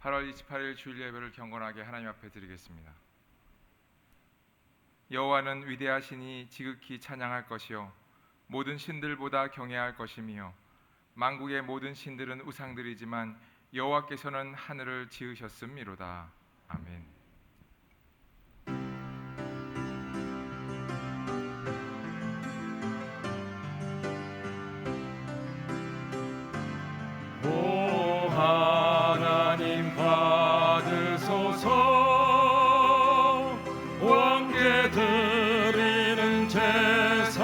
8월 28일 주일 예배를 경건하게 하나님 앞에 드리겠습니다. 여호와는 위대하시니 지극히 찬양할 것이요 모든 신들보다 경외할 것이며 만국의 모든 신들은 우상들이지만 여호와께서는 하늘을 지으셨음이로다. 아멘. 오 하나님 받으소서 왕께 드리는 제사를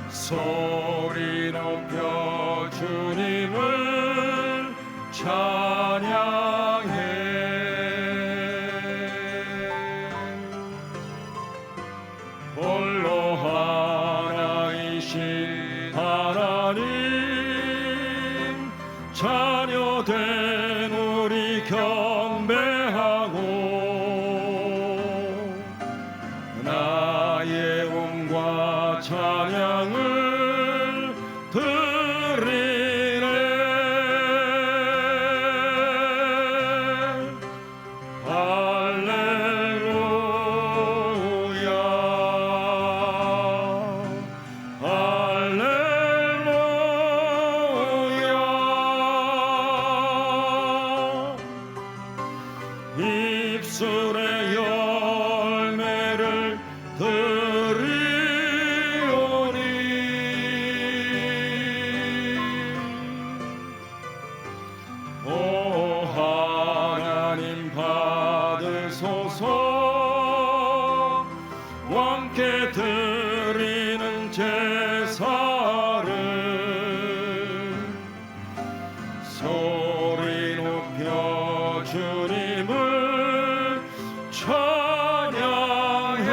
소리 높여 주님을 찬양해. 홀로 하나이신 하나님 자녀된 우리 경배하고 나의 음과 찬양을 드리네. 할렐루야 할렐루야. 입술의 열매를 드리오니 오 하나님 받으소서 왕께 드리는 제사를 소리 높여 주님을 찬양해.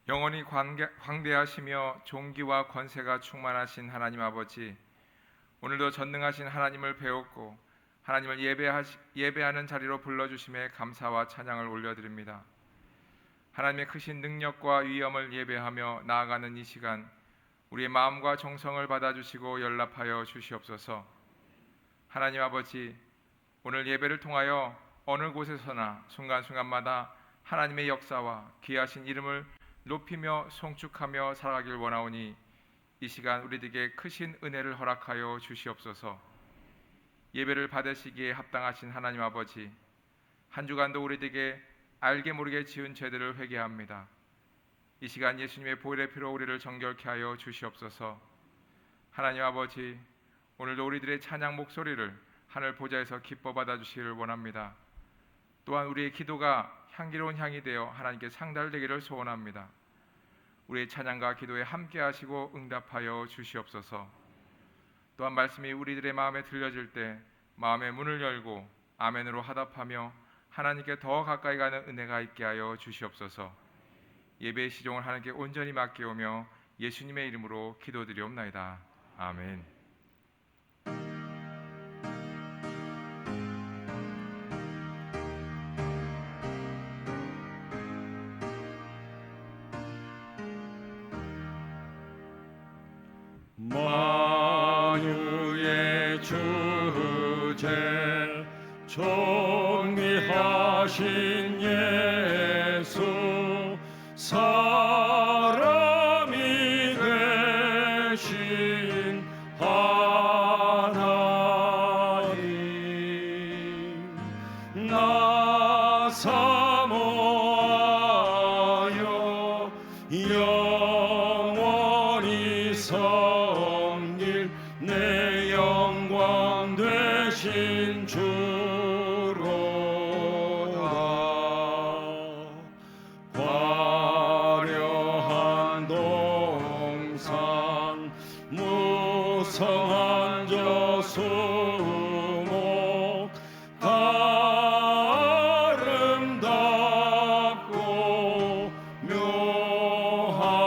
영원히 광대하시며 존귀와 권세가 충만하신 하나님 아버지, 오늘도 전능하신 하나님을 배웠고 하나님을 예배하는 자리로 불러주심에 감사와 찬양을 올려드립니다. 하나님의 크신 능력과 위엄을 예배하며 나아가는 이 시간, 우리의 마음과 정성을 받아주시고 연락하여 주시옵소서. 하나님 아버지, 오늘 예배를 통하여 어느 곳에서나 순간순간마다 하나님의 역사와 귀하신 이름을 높이며 송축하며 살아가길 원하오니 이 시간 우리들에게 크신 은혜를 허락하여 주시옵소서. 예배를 받으시기에 합당하신 하나님 아버지, 한 주간도 우리들에게 알게 모르게 지은 죄들을 회개합니다. 이 시간 예수님의 보혈의 피로 우리를 정결케 하여 주시옵소서. 하나님 아버지, 오늘도 우리들의 찬양 목소리를 하늘 보좌에서 기뻐 받아주시기를 원합니다. 또한 우리의 기도가 향기로운 향이 되어 하나님께 상달되기를 소원합니다. 우리의 찬양과 기도에 함께 하시고 응답하여 주시옵소서. 또한 말씀이 우리들의 마음에 들려질 때 마음의 문을 열고 아멘으로 화답하며 하나님께 더 가까이 가는 은혜가 있게 하여 주시옵소서. 예배의 시종을 하나님께 온전히 맡기오며 예수님의 이름으로 기도드리옵나이다. 아멘. 만유의 주제 존귀하신 예수 사람이 되신 하나님 나 사모하여 영원히 섬길 내 영광 되신 주로다. 화려한 동산 무성한 저수목 다 아름답고 묘하다.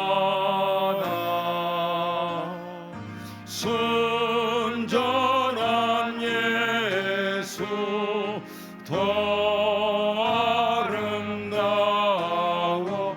순전한 예수 더 아름다워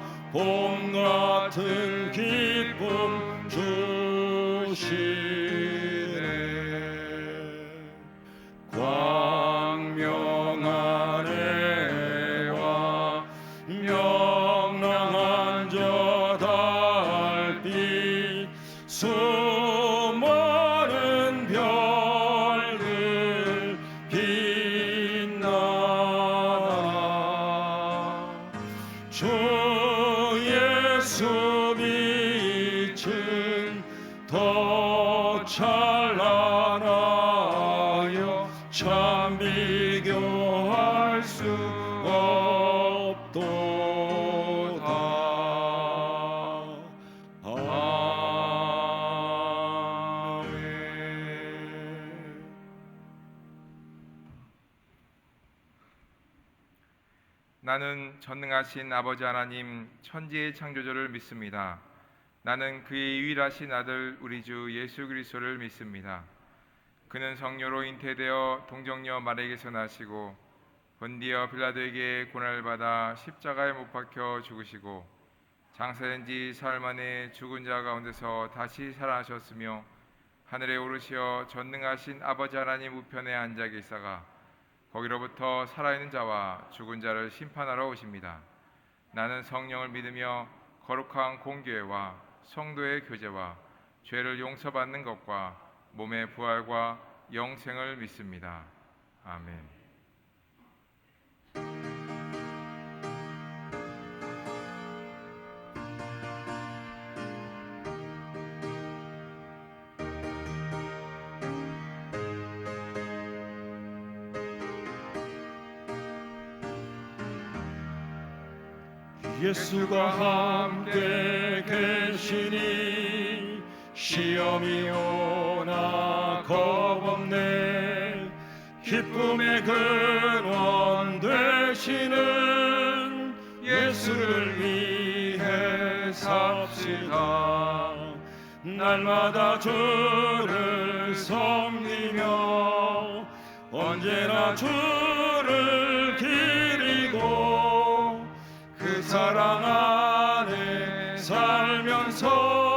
참 비교할 수 없도다. 아멘. 나는 전능하신 아버지 하나님 천지의 창조주를 믿습니다. 나는 그의 유일하신 아들 우리 주 예수 그리스도를 믿습니다. 그는 성녀로 잉태되어 동정녀 마리아에게서 나시고 본디어 빌라도에게 고난을 받아 십자가에 못 박혀 죽으시고 장사된 지 사흘 만에 죽은 자 가운데서 다시 살아나셨으며 하늘에 오르시어 전능하신 아버지 하나님 우편에 앉아 계시다가 거기로부터 살아있는 자와 죽은 자를 심판하러 오십니다. 나는 성령을 믿으며 거룩한 공교회와 성도의 교제와 죄를 용서받는 것과 몸의 부활과 영생을 믿습니다. 아멘. 예수가 함께 계시니 시험이 오나 겁없네. 기쁨의 근원 되시는 예수를 위해 삽시다. 날마다 주를 섬기며 언제나 주를 기리고 그 사랑 안에 살면서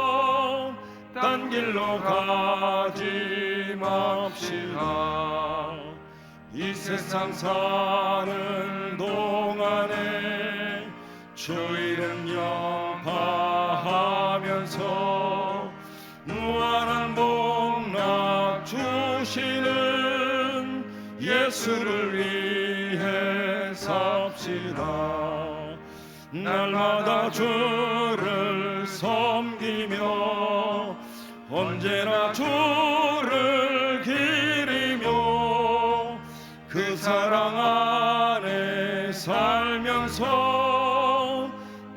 딴 길로 가지 맙시다. 이 세상 사는 동안에 주 이름 영파하면서 무한한 복락 주시는 예수를 위해 삽시다. 날마다 주를 섬기며 언제나 주를 기리며 그 사랑 안에 살면서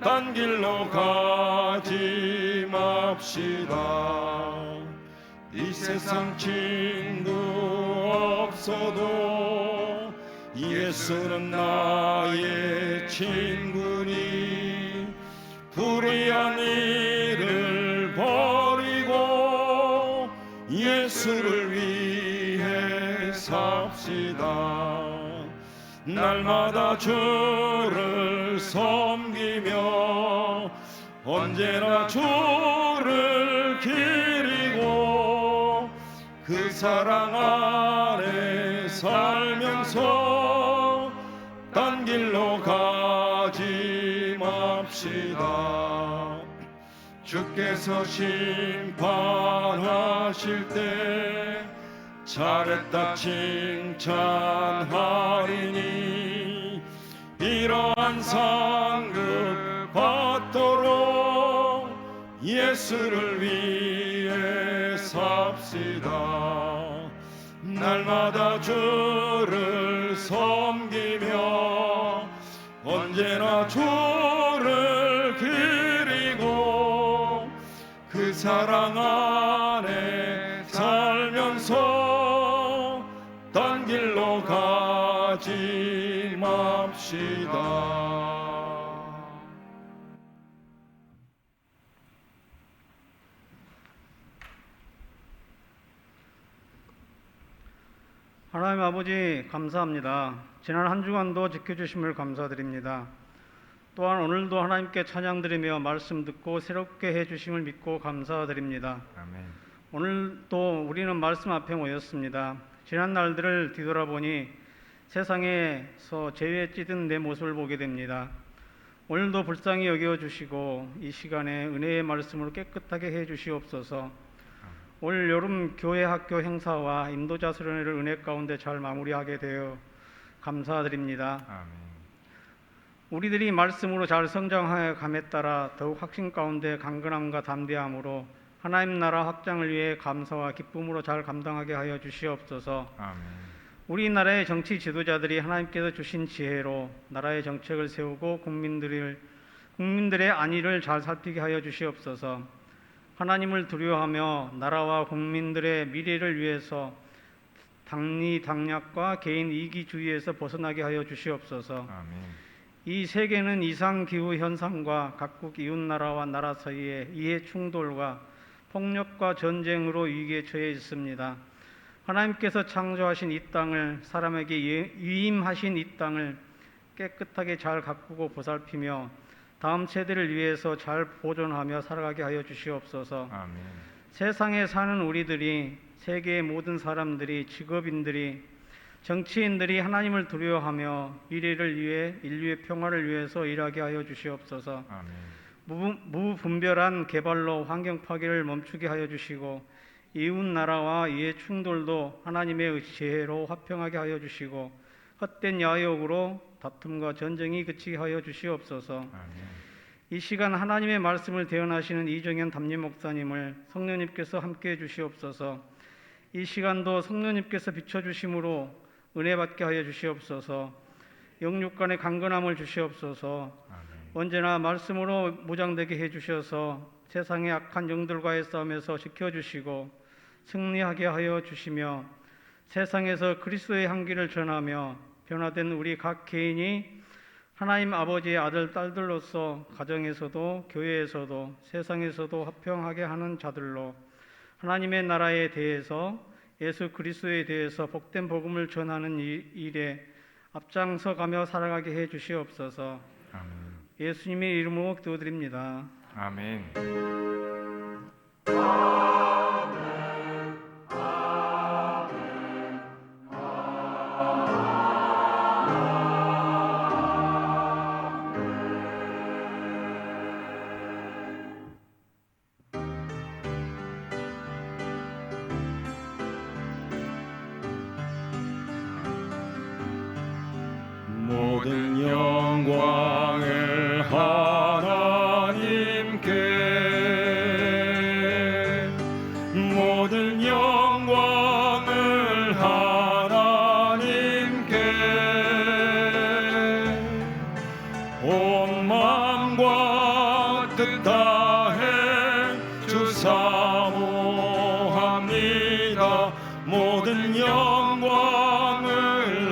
딴 길로 가지 맙시다. 이 세상 친구 없어도 예수는 나의 친구니 불의한 일을 버리고 예수를 위해 삽시다. 날마다 주를 섬기며 언제나 주를 기리고 그 사랑 안에 살면서 딴 길로 가지 맙시다. 주께서 심판하실 때 잘했다 칭찬하리니 이러한 상급 받도록 예수를 위해 삽시다. 날마다 주를 섬기며 언제나 주를 기리고 그 사랑 안에 살면서 딴 길로 가지 맙시다. 하나님 아버지 감사합니다. 지난 한 주간도 지켜주심을 감사드립니다. 또한 오늘도 하나님께 찬양드리며 말씀 듣고 새롭게 해주심을 믿고 감사드립니다. 아멘. 오늘도 우리는 말씀 앞에 모였습니다. 지난 날들을 뒤돌아보니 세상에서 죄에 찌든 내 모습을 보게 됩니다. 오늘도 불쌍히 여겨주시고 이 시간에 은혜의 말씀으로 깨끗하게 해주시옵소서. 올 여름 교회 학교 행사와 인도자 수련회를 은혜 가운데 잘 마무리하게 되어 감사드립니다. 아멘. 우리들이 말씀으로 잘 성장하여 감에 따라 더욱 확신 가운데 강건함과 담대함으로 하나님 나라 확장을 위해 감사와 기쁨으로 잘 감당하게 하여 주시옵소서. 아멘. 우리나라의 정치 지도자들이 하나님께서 주신 지혜로 나라의 정책을 세우고 국민들의 안위를 잘 살피게 하여 주시옵소서. 하나님을 두려워하며 나라와 국민들의 미래를 위해서 당리당략과 개인 이기주의에서 벗어나게 하여 주시옵소서. 아멘. 이 세계는 이상기후 현상과 각국 이웃나라와 나라 사이의 이해 충돌과 폭력과 전쟁으로 위기에 처해 있습니다. 하나님께서 창조하신 이 땅을, 사람에게 위임하신 이 땅을 깨끗하게 잘 가꾸고 보살피며 다음 세대를 위해서 잘 보존하며 살아가게 하여 주시옵소서. 아멘. 세상에 사는 우리들이, 세계의 모든 사람들이, 직업인들이, 정치인들이 하나님을 두려워하며 미래를 위해, 인류의 평화를 위해서 일하게 하여 주시옵소서. 아멘. 무분별한 개발로 환경 파괴를 멈추게 하여 주시고, 이웃 나라와 이해 충돌도 하나님의 지혜로 화평하게 하여 주시고, 헛된 야욕으로 다툼과 전쟁이 그치게 하여 주시옵소서. 아멘. 이 시간 하나님의 말씀을 대언하시는 이정현 담임 목사님을 성령님께서 함께해 주시옵소서. 이 시간도 성령님께서 비춰주심으로 은혜 받게 하여 주시옵소서. 영육간의 강건함을 주시옵소서. 아멘. 언제나 말씀으로 무장되게 해주셔서 세상의 악한 영들과의 싸움에서 지켜주시고 승리하게 하여 주시며, 세상에서 그리스도의 향기를 전하며 변화된 우리 각 개인이 하나님 아버지의 아들, 딸들로서 가정에서도 교회에서도 세상에서도 화평하게 하는 자들로 하나님의 나라에 대해서, 예수 그리스도에 대해서 복된 복음을 전하는 일에 앞장서 가며 살아가게 해 주시옵소서. 아멘. 예수님의 이름으로 기도드립니다. 아멘. 모든 영광을 하나님께, 모든 영광을 하나님께, 온 마음과 뜻 다해 주 사모합니다. 모든 영광을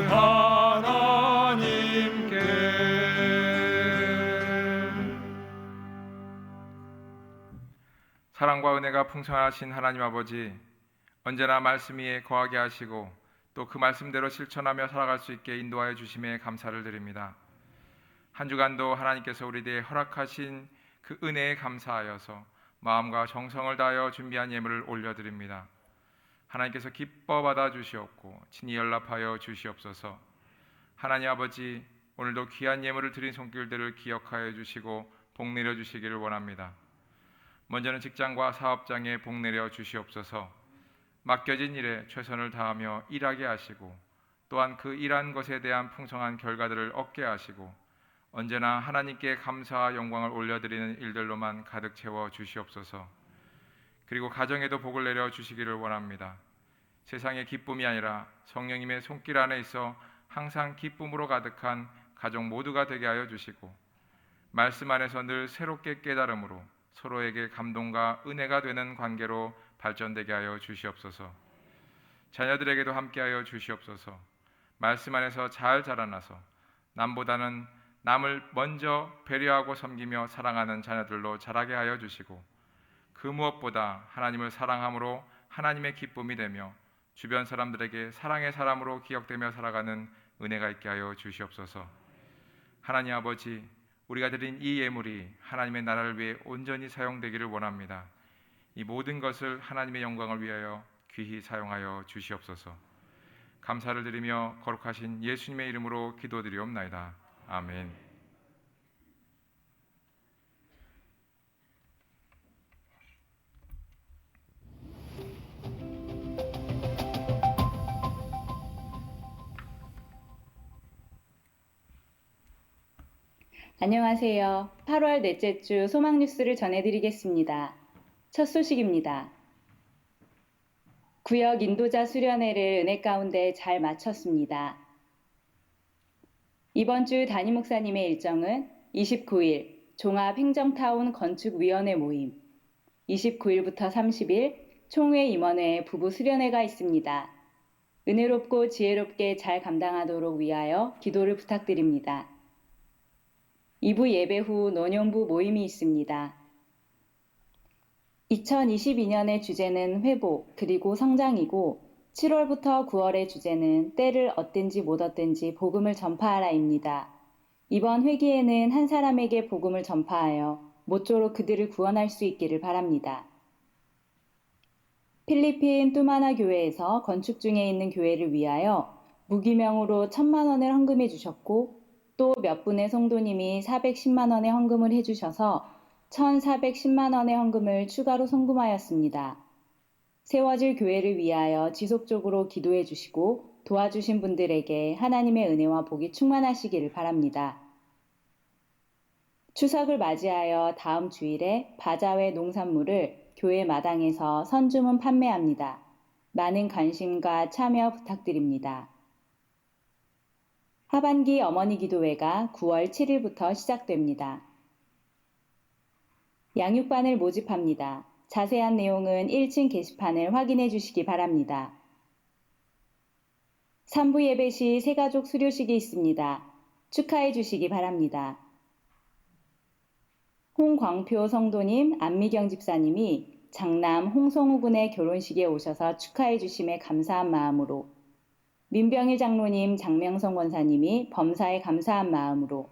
하나님께. 사랑과 은혜가 풍성하신 하나님 아버지, 언제나 말씀 위에 거하게 하시고 또 그 말씀대로 실천하며 살아갈 수 있게 인도하여 주심에 감사를 드립니다. 한 주간도 하나님께서 우리에게 허락하신 그 은혜에 감사하여서 마음과 정성을 다하여 준비한 예물을 올려드립니다. 하나님께서 기뻐 받아 주시옵고 친히 연락하여 주시옵소서. 하나님 아버지, 오늘도 귀한 예물을 드린 손길들을 기억하여 주시고 복 내려 주시기를 원합니다. 먼저는 직장과 사업장에 복 내려 주시옵소서. 맡겨진 일에 최선을 다하며 일하게 하시고 또한 그 일한 것에 대한 풍성한 결과들을 얻게 하시고 언제나 하나님께 감사와 영광을 올려드리는 일들로만 가득 채워 주시옵소서. 그리고 가정에도 복을 내려 주시기를 원합니다. 세상의 기쁨이 아니라 성령님의 손길 안에 있어 항상 기쁨으로 가득한 가족 모두가 되게 하여 주시고, 말씀 안에서 늘 새롭게 깨달음으로 서로에게 감동과 은혜가 되는 관계로 발전되게 하여 주시옵소서. 자녀들에게도 함께하여 주시옵소서. 말씀 안에서 잘 자라나서 남보다는 남을 먼저 배려하고 섬기며 사랑하는 자녀들로 자라게 하여 주시고, 그 무엇보다 하나님을 사랑함으로 하나님의 기쁨이 되며 주변 사람들에게 사랑의 사람으로 기억되며 살아가는 은혜가 있게 하여 주시옵소서. 하나님 아버지, 우리가 드린 이 예물이 하나님의 나라를 위해 온전히 사용되기를 원합니다. 이 모든 것을 하나님의 영광을 위하여 귀히 사용하여 주시옵소서. 감사를 드리며 거룩하신 예수님의 이름으로 기도드리옵나이다. 아멘. 안녕하세요. 8월 넷째 주 소망 뉴스를 전해드리겠습니다. 첫 소식입니다. 구역 인도자 수련회를 은혜 가운데 잘 마쳤습니다. 이번 주 담임 목사님의 일정은 29일 종합행정타운 건축위원회 모임, 29일부터 30일 총회 임원회 부부 수련회가 있습니다. 은혜롭고 지혜롭게 잘 감당하도록 위하여 기도를 부탁드립니다. 2부 예배 후 노년부 모임이 있습니다. 2022년의 주제는 회복 그리고 성장이고 7월부터 9월의 주제는 때를 얻든지 못 얻든지 복음을 전파하라입니다. 이번 회기에는 한 사람에게 복음을 전파하여 모쪼록 그들을 구원할 수 있기를 바랍니다. 필리핀 뚜마나 교회에서 건축 중에 있는 교회를 위하여 무기명으로 1,000만 원을 헌금해 주셨고 또 몇 분의 성도님이 410만 원의 헌금을 해주셔서 1,410만 원의 헌금을 추가로 송금하였습니다. 세워질 교회를 위하여 지속적으로 기도해 주시고 도와주신 분들에게 하나님의 은혜와 복이 충만하시기를 바랍니다. 추석을 맞이하여 다음 주일에 바자회 농산물을 교회 마당에서 선주문 판매합니다. 많은 관심과 참여 부탁드립니다. 하반기 어머니 기도회가 9월 7일부터 시작됩니다. 양육반을 모집합니다. 자세한 내용은 1층 게시판을 확인해 주시기 바랍니다. 3부 예배 시 새가족 수료식이 있습니다. 축하해 주시기 바랍니다. 홍광표 성도님, 안미경 집사님이 장남 홍성우 군의 결혼식에 오셔서 축하해 주심에 감사한 마음으로, 민병일 장로님, 장명성 권사님이 범사에 감사한 마음으로,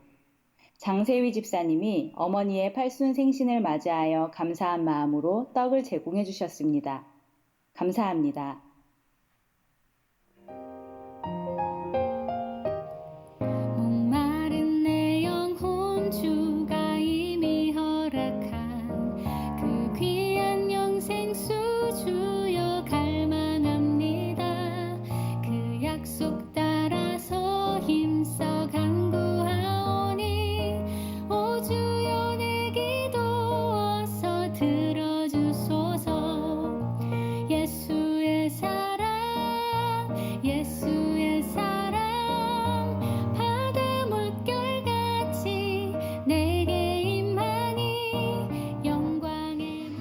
장세위 집사님이 어머니의 팔순 생신을 맞이하여 감사한 마음으로 떡을 제공해 주셨습니다. 감사합니다. 목마른 내 영혼 주가 이미 허락한 그 귀한 영생수 주여 갈망합니다. 그 약속 따라서 힘써 간구하오니 오 주여 내 기도 어서 들어주소서. 예수의 사랑 예수의 사랑 바다 물결같이 내게 임하니 영광의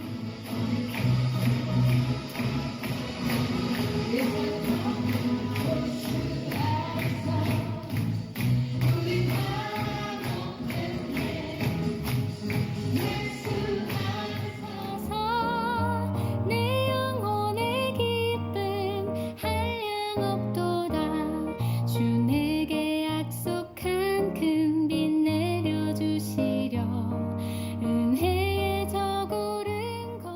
서 내 영혼의 기쁨 한량없도다. 주 내게 약속한 큰 빛 내려주시려 은혜의 저구름 건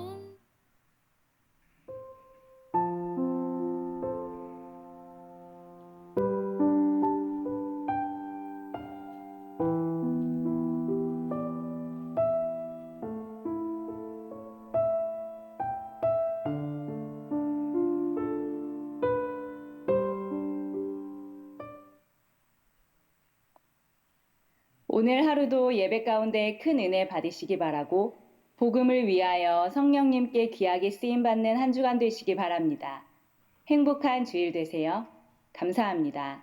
오늘 하루도 예배 가운데 큰 은혜 받으시기 바라고 복음을 위하여 성령님께 귀하게 쓰임받는 한 주간 되시기 바랍니다. 행복한 주일 되세요. 감사합니다.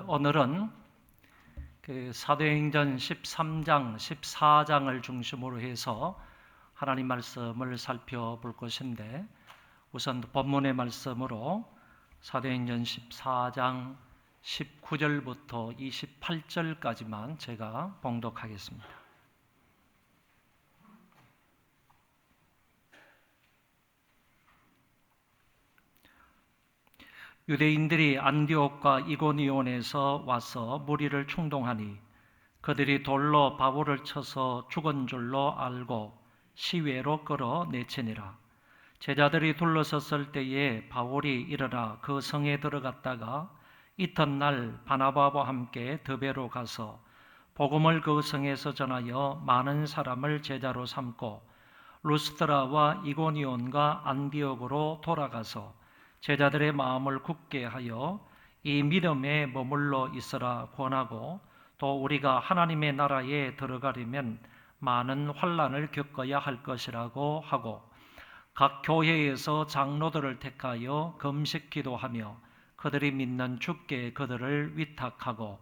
오늘은 그 사도행전 13장, 14장을 중심으로 해서 하나님 말씀을 살펴볼 것인데, 우선 본문의 말씀으로 사도행전 14장 19절부터 28절까지만 제가 봉독하겠습니다. 유대인들이 안디옥과 이고니온에서 와서 무리를 충동하니 그들이 돌로 바울을 쳐서 죽은 줄로 알고 시외로 끌어내치니라. 제자들이 둘러섰을 때에 바울이 일어나 그 성에 들어갔다가 이튿날 바나바와 함께 드베로 가서 복음을 그 성에서 전하여 많은 사람을 제자로 삼고 루스드라와 이고니온과 안디옥으로 돌아가서 제자들의 마음을 굳게 하여 이 믿음에 머물러 있으라 권하고, 또 우리가 하나님의 나라에 들어가려면 많은 환난을 겪어야 할 것이라고 하고, 각 교회에서 장로들을 택하여 금식 기도하며 그들이 믿는 주께 그들을 위탁하고,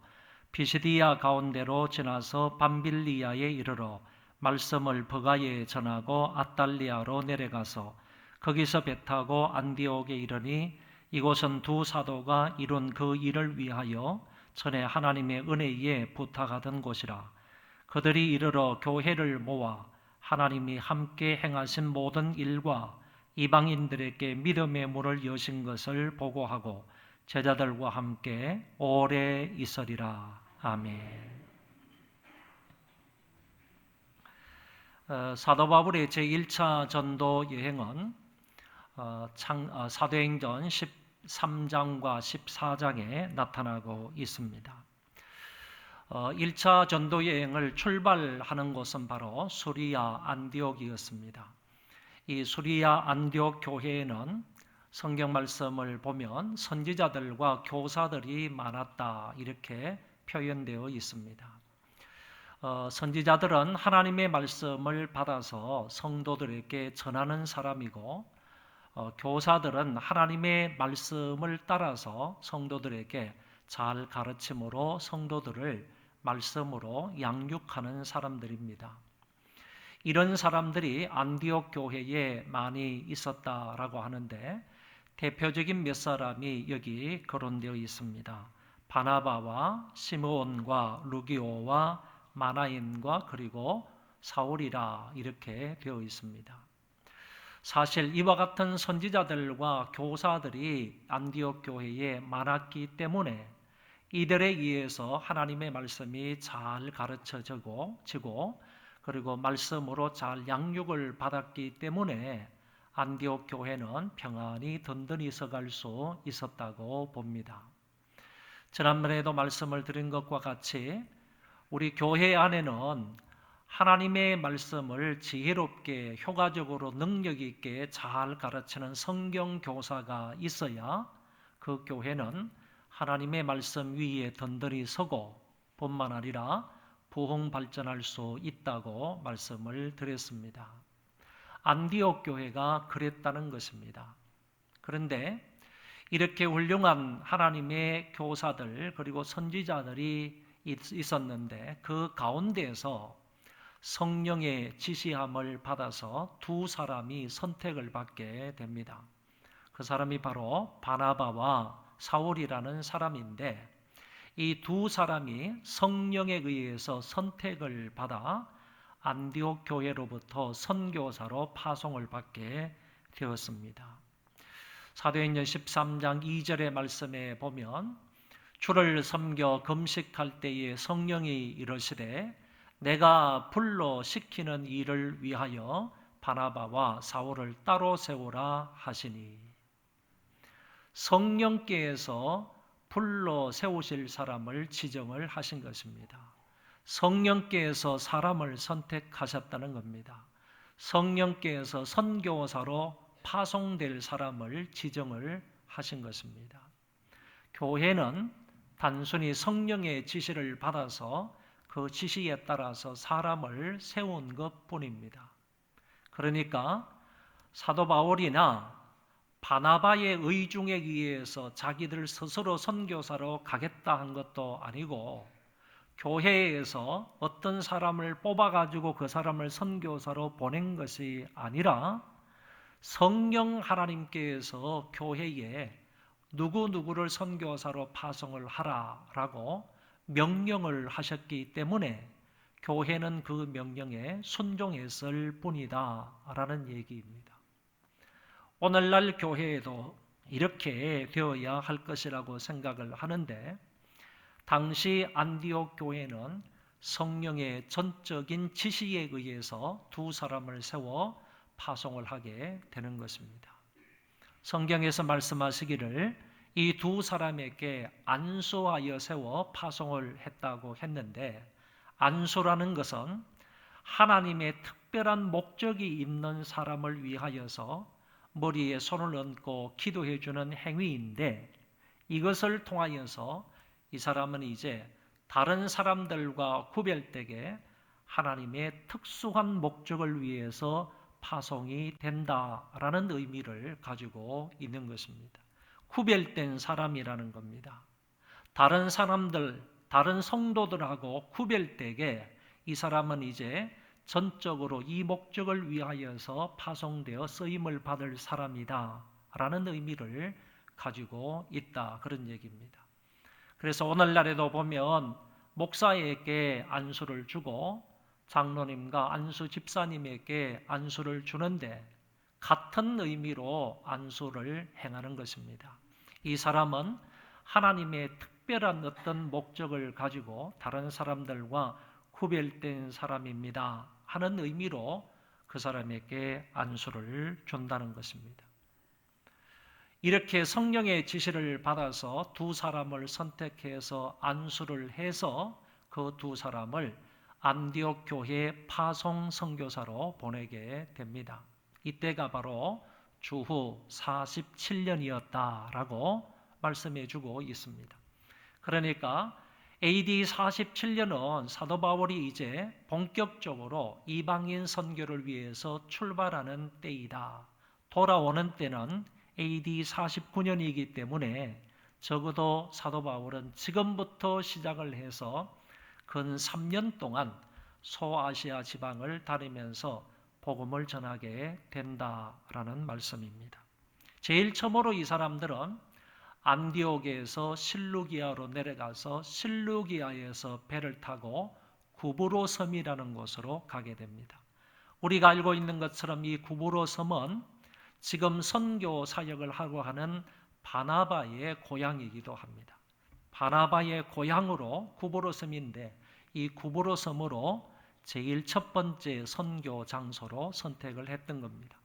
피시디아 가운데로 지나서 밤빌리아에 이르러 말씀을 버가에 전하고 아달리아로 내려가서 거기서 배 타고 안디옥에 이르니, 이곳은 두 사도가 이룬 그 일을 위하여 전에 하나님의 은혜에 부탁하던 곳이라. 그들이 이르러 교회를 모아 하나님이 함께 행하신 모든 일과 이방인들에게 믿음의 문을 여신 것을 보고하고 제자들과 함께 오래 있으리라. 아멘. 사도 바울의 제1차 전도 여행은 사도행전 13장과 14장에 나타나고 있습니다. 1차 전도 여행을 출발하는 곳은 바로 수리아 안디옥이었습니다. 이 수리아 안디옥 교회에는 성경 말씀을 보면 선지자들과 교사들이 많았다, 이렇게 표현되어 있습니다. 선지자들은 하나님의 말씀을 받아서 성도들에게 전하는 사람이고, 교사들은 하나님의 말씀을 따라서 성도들에게 잘 가르침으로 성도들을 말씀으로 양육하는 사람들입니다. 이런 사람들이 안디옥 교회에 많이 있었다라고 하는데, 대표적인 몇 사람이 여기 거론되어 있습니다. 바나바와 시므온과 루기오와 마나인과 그리고 사울이라 이렇게 되어 있습니다. 사실 이와 같은 선지자들과 교사들이 안디옥 교회에 많았기 때문에 이들에 의해서 하나님의 말씀이 잘 가르쳐지고 그리고 말씀으로 잘 양육을 받았기 때문에 안디옥 교회는 평안히 든든히 서갈 수 있었다고 봅니다. 지난번에도 말씀을 드린 것과 같이 우리 교회 안에는 하나님의 말씀을 지혜롭게 효과적으로 능력 있게 잘 가르치는 성경 교사가 있어야 그 교회는 하나님의 말씀 위에 든든히 서고 뿐만 아니라 부흥 발전할 수 있다고 말씀을 드렸습니다. 안디옥 교회가 그랬다는 것입니다. 그런데 이렇게 훌륭한 하나님의 교사들 그리고 선지자들이 있었는데, 그 가운데에서 성령의 지시함을 받아서 두 사람이 선택을 받게 됩니다. 그 사람이 바로 바나바와 사울이라는 사람인데, 이 두 사람이 성령에 의해서 선택을 받아 안디옥 교회로부터 선교사로 파송을 받게 되었습니다. 사도행전 13장 2절의 말씀에 보면, 주를 섬겨 금식할 때에 성령이 이르시되 내가 불러 시키는 일을 위하여 바나바와 사울을 따로 세우라 하시니, 성령께서 불러 세우실 사람을 지정을 하신 것입니다. 성령께서 사람을 선택하셨다는 겁니다. 성령께서 선교사로 파송될 사람을 지정을 하신 것입니다. 교회는 단순히 성령의 지시를 받아서 그 지시에 따라서 사람을 세운 것뿐입니다. 그러니까 사도 바울이나 바나바의 의중에 의해서 자기들 스스로 선교사로 가겠다 한 것도 아니고 교회에서 어떤 사람을 뽑아가지고 그 사람을 선교사로 보낸 것이 아니라 성령 하나님께서 교회에 누구누구를 선교사로 파송을 하라라고 명령을 하셨기 때문에 교회는 그 명령에 순종했을 뿐이다 라는 얘기입니다. 오늘날 교회에도 이렇게 되어야 할 것이라고 생각을 하는데, 당시 안디옥 교회는 성령의 전적인 지시에 의해서 두 사람을 세워 파송을 하게 되는 것입니다. 성경에서 말씀하시기를 이 두 사람에게 안수하여 세워 파송을 했다고 했는데, 안수라는 것은 하나님의 특별한 목적이 있는 사람을 위하여서 머리에 손을 얹고 기도해 주는 행위인데, 이것을 통하여서 이 사람은 이제 다른 사람들과 구별되게 하나님의 특수한 목적을 위해서 파송이 된다라는 의미를 가지고 있는 것입니다. 구별된 사람이라는 겁니다. 다른 사람들, 다른 성도들하고 구별되게 이 사람은 이제 전적으로 이 목적을 위하여서 파송되어 쓰임을 받을 사람이다 라는 의미를 가지고 있다, 그런 얘기입니다. 그래서 오늘날에도 보면 목사에게 안수를 주고 장로님과 안수 집사님에게 안수를 주는데 같은 의미로 안수를 행하는 것입니다. 이 사람은 하나님의 특별한 어떤 목적을 가지고 다른 사람들과 구별된 사람입니다 하는 의미로 그 사람에게 안수를 준다는 것입니다. 이렇게 성령의 지시를 받아서 두 사람을 선택해서 안수를 해서 그 두 사람을 안디옥 교회 파송 선교사로 보내게 됩니다. 이때가 바로 주후 47년이었다라고 말씀해 주고 있습니다. 그러니까 AD 47년은 사도 바울이 이제 본격적으로 이방인 선교를 위해서 출발하는 때이다. 돌아오는 때는 AD 49년이기 때문에 적어도 사도 바울은 지금부터 시작을 해서 근 3년 동안 소아시아 지방을 다니면서 복음을 전하게 된다라는 말씀입니다. 제일 처음으로 이 사람들은 안디옥에서 실루기아로 내려가서 실루기아에서 배를 타고 구브로 섬이라는 곳으로 가게 됩니다. 우리가 알고 있는 것처럼 이 구브로 섬은 지금 선교 사역을 하고 하는 바나바의 고향이기도 합니다. 바나바의 고향으로 구브로 섬인데 이 구브로 섬으로 제일 첫 번째 선교 장소로 선택을 했던 겁니다.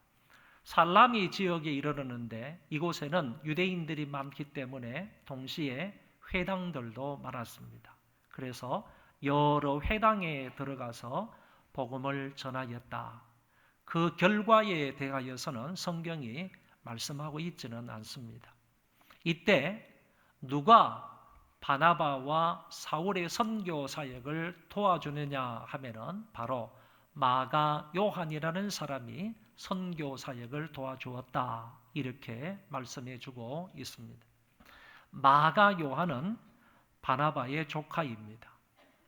살라미 지역에 이르렀는데 이곳에는 유대인들이 많기 때문에 동시에 회당들도 많았습니다. 그래서 여러 회당에 들어가서 복음을 전하였다. 그 결과에 대하여서는 성경이 말씀하고 있지는 않습니다. 이때 누가 바나바와 사울의 선교 사역을 도와주느냐 하면은 바로 마가 요한이라는 사람이 선교 사역을 도와주었다, 이렇게 말씀해 주고 있습니다. 마가 요한은 바나바의 조카입니다.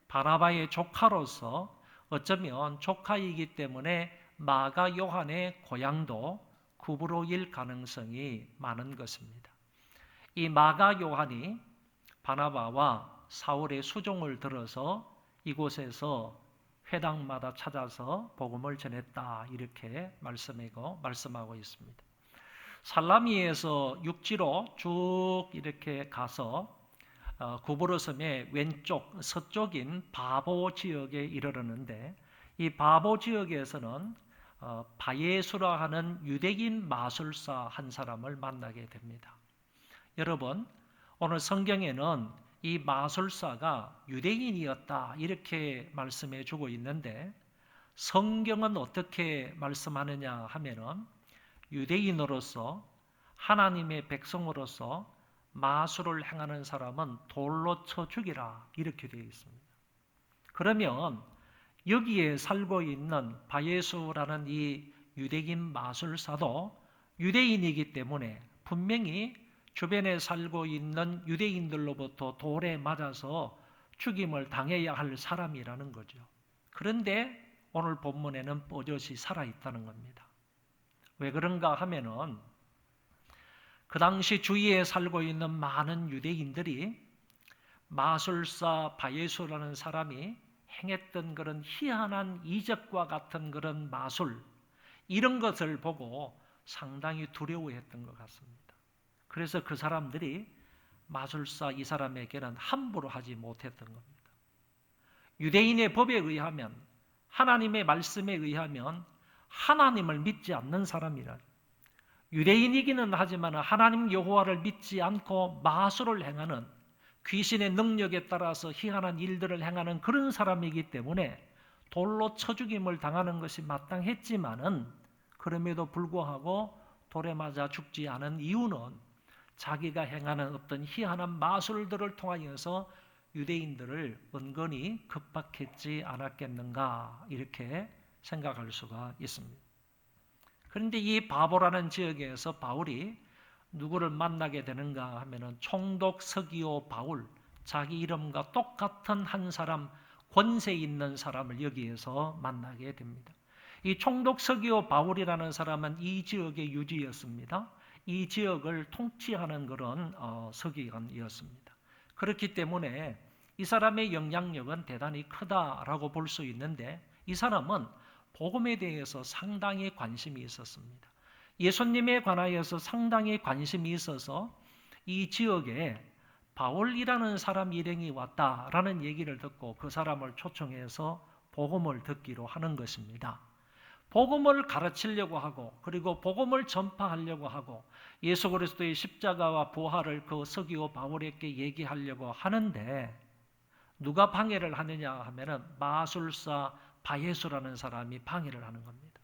바나바의 조카로서 어쩌면 조카이기 때문에 마가 요한의 고향도 구브로일 가능성이 많은 것입니다. 이 마가 요한이 바나바와 사울의 수종을 들어서 이곳에서 회당마다 찾아서 복음을 전했다, 이렇게 말씀하고 있습니다. 살라미에서 육지로 쭉 이렇게 가서 구브로 섬의 왼쪽 서쪽인 바보 지역에 이르렀는데 이 바보 지역에서는 바예수라 하는 유대인 마술사 한 사람을 만나게 됩니다. 여러분, 오늘 성경에는 이 마술사가 유대인이었다 이렇게 말씀해 주고 있는데 성경은 어떻게 말씀하느냐 하면은 유대인으로서 하나님의 백성으로서 마술을 행하는 사람은 돌로 쳐 죽이라, 이렇게 되어 있습니다. 그러면 여기에 살고 있는 바예수라는 이 유대인 마술사도 유대인이기 때문에 분명히 주변에 살고 있는 유대인들로부터 돌에 맞아서 죽임을 당해야 할 사람이라는 거죠. 그런데 오늘 본문에는 뽀젓이 살아있다는 겁니다. 왜 그런가 하면은 그 당시 주위에 살고 있는 많은 유대인들이 마술사 바예수라는 사람이 행했던 그런 희한한 이적과 같은 그런 마술, 이런 것을 보고 상당히 두려워했던 것 같습니다. 그래서 그 사람들이 마술사 이 사람에게는 함부로 하지 못했던 겁니다. 유대인의 법에 의하면, 하나님의 말씀에 의하면 하나님을 믿지 않는 사람이라, 유대인이기는 하지만 하나님 여호와를 믿지 않고 마술을 행하는, 귀신의 능력에 따라서 희한한 일들을 행하는 그런 사람이기 때문에 돌로 쳐 죽임을 당하는 것이 마땅했지만은, 그럼에도 불구하고 돌에 맞아 죽지 않은 이유는 자기가 행하는 어떤 희한한 마술들을 통하여서 유대인들을 은근히 급박했지 않았겠는가, 이렇게 생각할 수가 있습니다. 그런데 이 바보라는 지역에서 바울이 누구를 만나게 되는가 하면은 총독 서기오 바울, 자기 이름과 똑같은 한 사람, 권세 있는 사람을 여기에서 만나게 됩니다. 이 총독 서기오 바울이라는 사람은 이 지역의 유지였습니다. 이 지역을 통치하는 그런 서기관이었습니다. 그렇기 때문에 이 사람의 영향력은 대단히 크다라고 볼 수 있는데, 이 사람은 복음에 대해서 상당히 관심이 있었습니다. 예수님에 관하여서 상당히 관심이 있어서 이 지역에 바울이라는 사람 일행이 왔다라는 얘기를 듣고 그 사람을 초청해서 복음을 듣기로 하는 것입니다. 복음을 가르치려고 하고, 그리고 복음을 전파하려고 하고, 예수 그리스도의 십자가와 부활을 그 서기오 바울에게 얘기하려고 하는데, 누가 방해를 하느냐 하면은 마술사 바예수라는 사람이 방해를 하는 겁니다.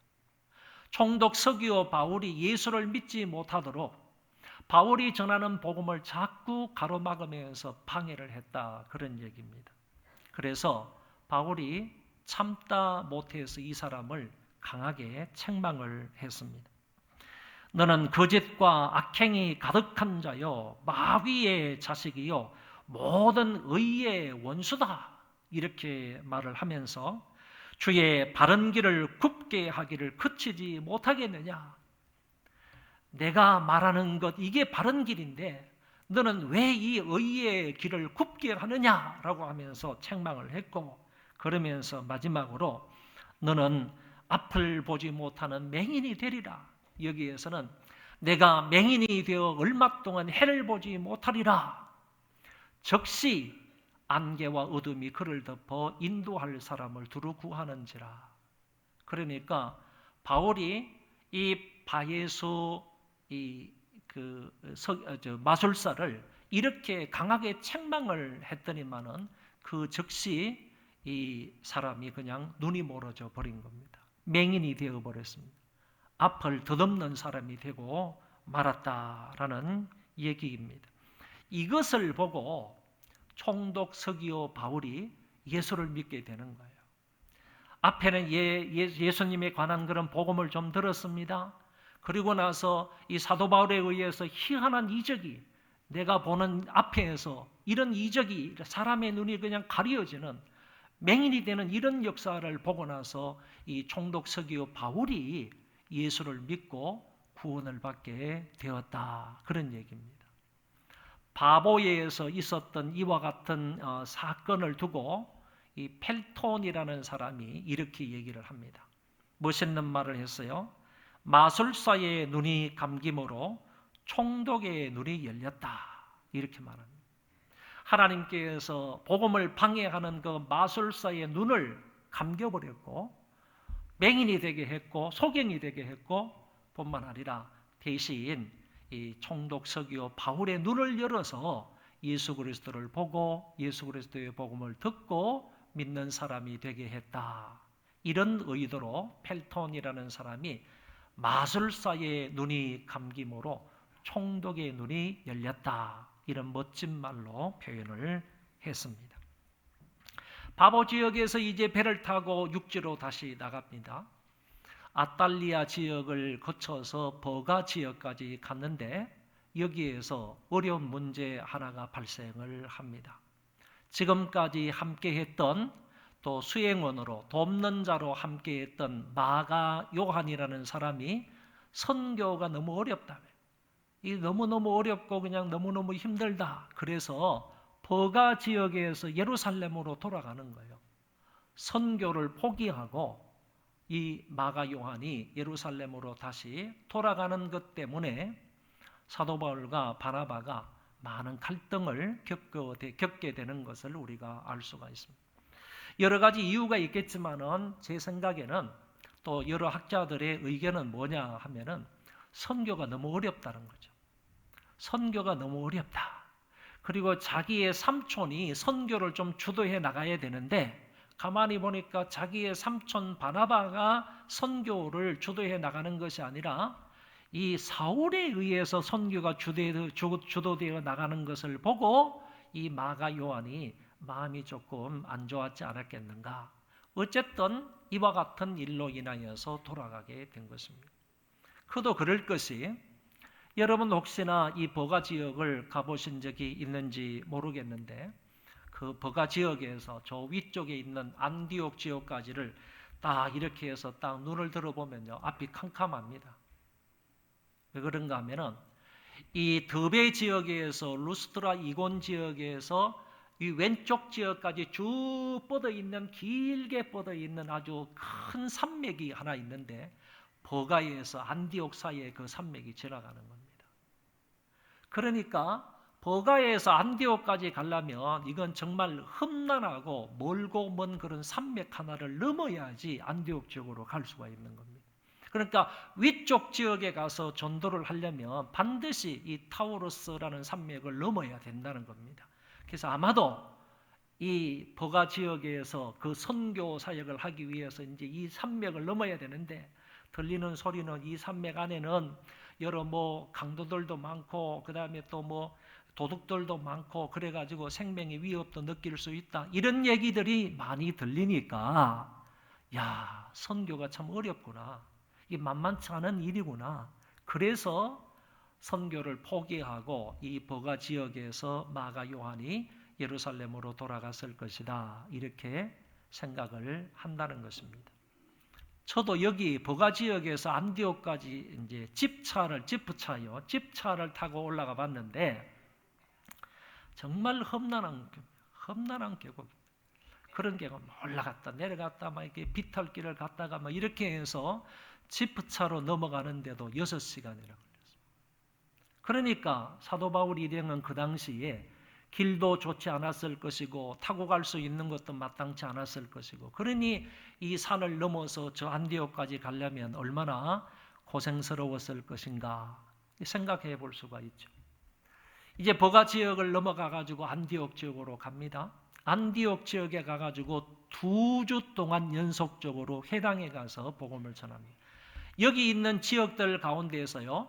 총독 서기오 바울이 예수를 믿지 못하도록 바울이 전하는 복음을 자꾸 가로막으면서 방해를 했다, 그런 얘기입니다. 그래서 바울이 참다 못해서 이 사람을 강하게 책망을 했습니다. 너는 거짓과 악행이 가득한 자요, 마귀의 자식이요, 모든 의의 원수다, 이렇게 말을 하면서 주의 바른 길을 굽게 하기를 그치지 못하겠느냐. 내가 말하는 것, 이게 바른 길인데 너는 왜 이 의의 길을 굽게 하느냐라고 하면서 책망을 했고, 그러면서 마지막으로 너는 앞을 보지 못하는 맹인이 되리라. 여기에서는 내가 맹인이 되어 얼마 동안 해를 보지 못하리라. 즉시 안개와 어둠이 그를 덮어 인도할 사람을 두루 구하는지라. 그러니까 바울이 이 바예수 마술사를 이렇게 강하게 책망을 했더니만은 그 즉시 이 사람이 그냥 눈이 멀어져 버린 겁니다. 맹인이 되어 버렸습니다. 앞을 덧없는 사람이 되고 말았다라는 얘기입니다. 이것을 보고 총독 서기오 바울이 예수를 믿게 되는 거예요. 앞에는 예수님에 관한 그런 복음을 좀 들었습니다. 그리고 나서 이 사도 바울에 의해서 희한한 이적이, 내가 보는 앞에서 이런 이적이, 사람의 눈이 그냥 가려지는, 맹인이 되는 이런 역사를 보고 나서 이 총독 서기오 바울이 예수를 믿고 구원을 받게 되었다, 그런 얘기입니다. 바보에서 있었던 이와 같은 사건을 두고 이 펠톤이라는 사람이 이렇게 얘기를 합니다. 멋있는 말을 했어요. 마술사의 눈이 감김으로 총독의 눈이 열렸다, 이렇게 말합니다. 하나님께서 복음을 방해하는 그 마술사의 눈을 감겨버렸고, 맹인이 되게 했고, 소경이 되게 했고, 뿐만 아니라 대신 이 총독 서기오 바울의 눈을 열어서 예수 그리스도를 보고 예수 그리스도의 복음을 듣고 믿는 사람이 되게 했다. 이런 의도로 펠톤이라는 사람이 마술사의 눈이 감김으로 총독의 눈이 열렸다, 이런 멋진 말로 표현을 했습니다. 바보 지역에서 이제 배를 타고 육지로 다시 나갑니다. 아탈리아 지역을 거쳐서 버가 지역까지 갔는데 여기에서 어려운 문제 하나가 발생을 합니다. 지금까지 함께했던 또 수행원으로 돕는 자로 함께했던 마가 요한이라는 사람이 선교가 너무 어렵다며, 이 너무너무 어렵고 그냥 너무너무 힘들다. 그래서 버가 지역에서 예루살렘으로 돌아가는 거예요. 선교를 포기하고 이 마가 요한이 예루살렘으로 다시 돌아가는 것 때문에 사도 바울과 바나바가 많은 갈등을 겪게 되는 것을 우리가 알 수가 있습니다. 여러 가지 이유가 있겠지만은 제 생각에는 또 여러 학자들의 의견은 뭐냐 하면은 선교가 너무 어렵다는 거죠. 선교가 너무 어렵다. 그리고 자기의 삼촌이 선교를 좀 주도해 나가야 되는데 가만히 보니까 자기의 삼촌 바나바가 선교를 주도해 나가는 것이 아니라 이 사울에 의해서 선교가 주도되어 나가는 것을 보고 이 마가 요한이 마음이 조금 안 좋았지 않았겠는가. 어쨌든 이와 같은 일로 인하여서 돌아가게 된 것입니다. 그도 그럴 것이, 여러분 혹시나 이 버가 지역을 가보신 적이 있는지 모르겠는데 그 버가 지역에서 저 위쪽에 있는 안디옥 지역까지를 딱 이렇게 해서 딱 눈을 들어보면요, 앞이 캄캄합니다. 왜 그런가 하면은 이 더베 지역에서 루스트라 이곤 지역에서 이 왼쪽 지역까지 쭉 뻗어 있는, 길게 뻗어 있는 아주 큰 산맥이 하나 있는데 버가에서 안디옥 사이에 그 산맥이 지나가는 겁니다. 그러니까 버가에서 안디옥까지 가려면 이건 정말 험난하고 멀고 먼 그런 산맥 하나를 넘어야지 안디옥 지역으로 갈 수가 있는 겁니다. 그러니까 위쪽 지역에 가서 전도를 하려면 반드시 이 타우로스라는 산맥을 넘어야 된다는 겁니다. 그래서 아마도 이 버가 지역에서 그 선교 사역을 하기 위해서 이제 이 산맥을 넘어야 되는데 들리는 소리는 이 산맥 안에는 여러 강도들도 많고 그다음에 또 도둑들도 많고 그래가지고 생명의 위협도 느낄 수 있다. 이런 얘기들이 많이 들리니까 야, 선교가 참 어렵구나. 이 만만치 않은 일이구나. 그래서 선교를 포기하고 이 버가 지역에서 마가 요한이 예루살렘으로 돌아갔을 것이다. 이렇게 생각을 한다는 것입니다. 저도 여기 버가 지역에서 안디옥까지 이제 집차를 타고 올라가 봤는데 정말 험난한 계곡. 그런 계곡 올라갔다 내려갔다 막 이렇게 비탈길을 갔다가 막 이렇게 해서 지프차로 넘어가는데도 6시간이라고 그랬습니다. 그러니까 사도 바울 일행은 그 당시에 길도 좋지 않았을 것이고 타고 갈 수 있는 것도 마땅치 않았을 것이고 그러니 이 산을 넘어서 저 안디옥까지 가려면 얼마나 고생스러웠을 것인가 생각해 볼 수가 있죠. 이제 버가 지역을 넘어가 가지고 안디옥 지역으로 갑니다. 안디옥 지역에 가가지고 2주 동안 연속적으로 회당에 가서 복음을 전합니다. 여기 있는 지역들 가운데에서요,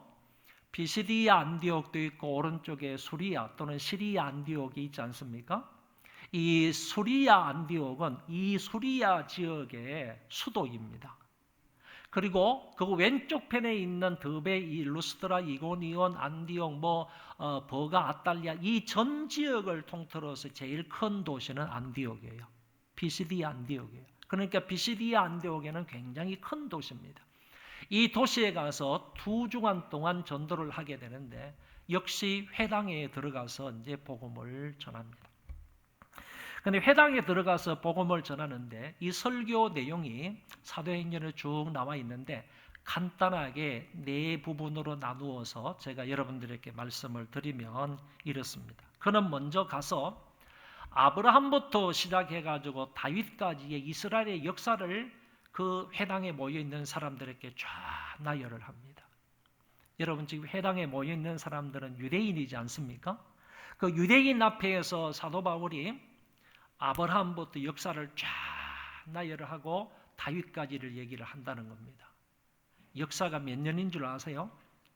비시디아 안디옥도 있고 오른쪽에 수리아 또는 시리아 안디옥이 있지 않습니까? 이 수리아 안디옥은 이 수리아 지역의 수도입니다. 그리고 그 왼쪽 편에 있는 더베, 이 루스트라, 이고니온, 안디옥, 버가, 아탈리아 이 전 지역을 통틀어서 제일 큰 도시는 안디옥이에요. 비시디아 안디옥이에요. 그러니까 비시디아 안디옥에는 굉장히 큰 도시입니다. 이 도시에 가서 2주간 동안 전도를 하게 되는데 역시 회당에 들어가서 이제 복음을 전합니다. 근데 회당에 들어가서 복음을 전하는데 이 설교 내용이 사도행전에 쭉 나와 있는데 간단하게 4부분으로 나누어서 제가 여러분들에게 말씀을 드리면 이렇습니다. 그는 먼저 가서 아브라함부터 시작해가지고 다윗까지의 이스라엘의 역사를 그 회당에 모여있는 사람들에게 쫙 나열을 합니다. 여러분 지금 회당에 모여있는 사람들은 유대인이지 않습니까? 그 유대인 앞에서 사도 바울이 아브라함부터 역사를 쫙 나열을 하고 다윗까지를 얘기를 한다는 겁니다. 역사가 몇 년인 줄 아세요?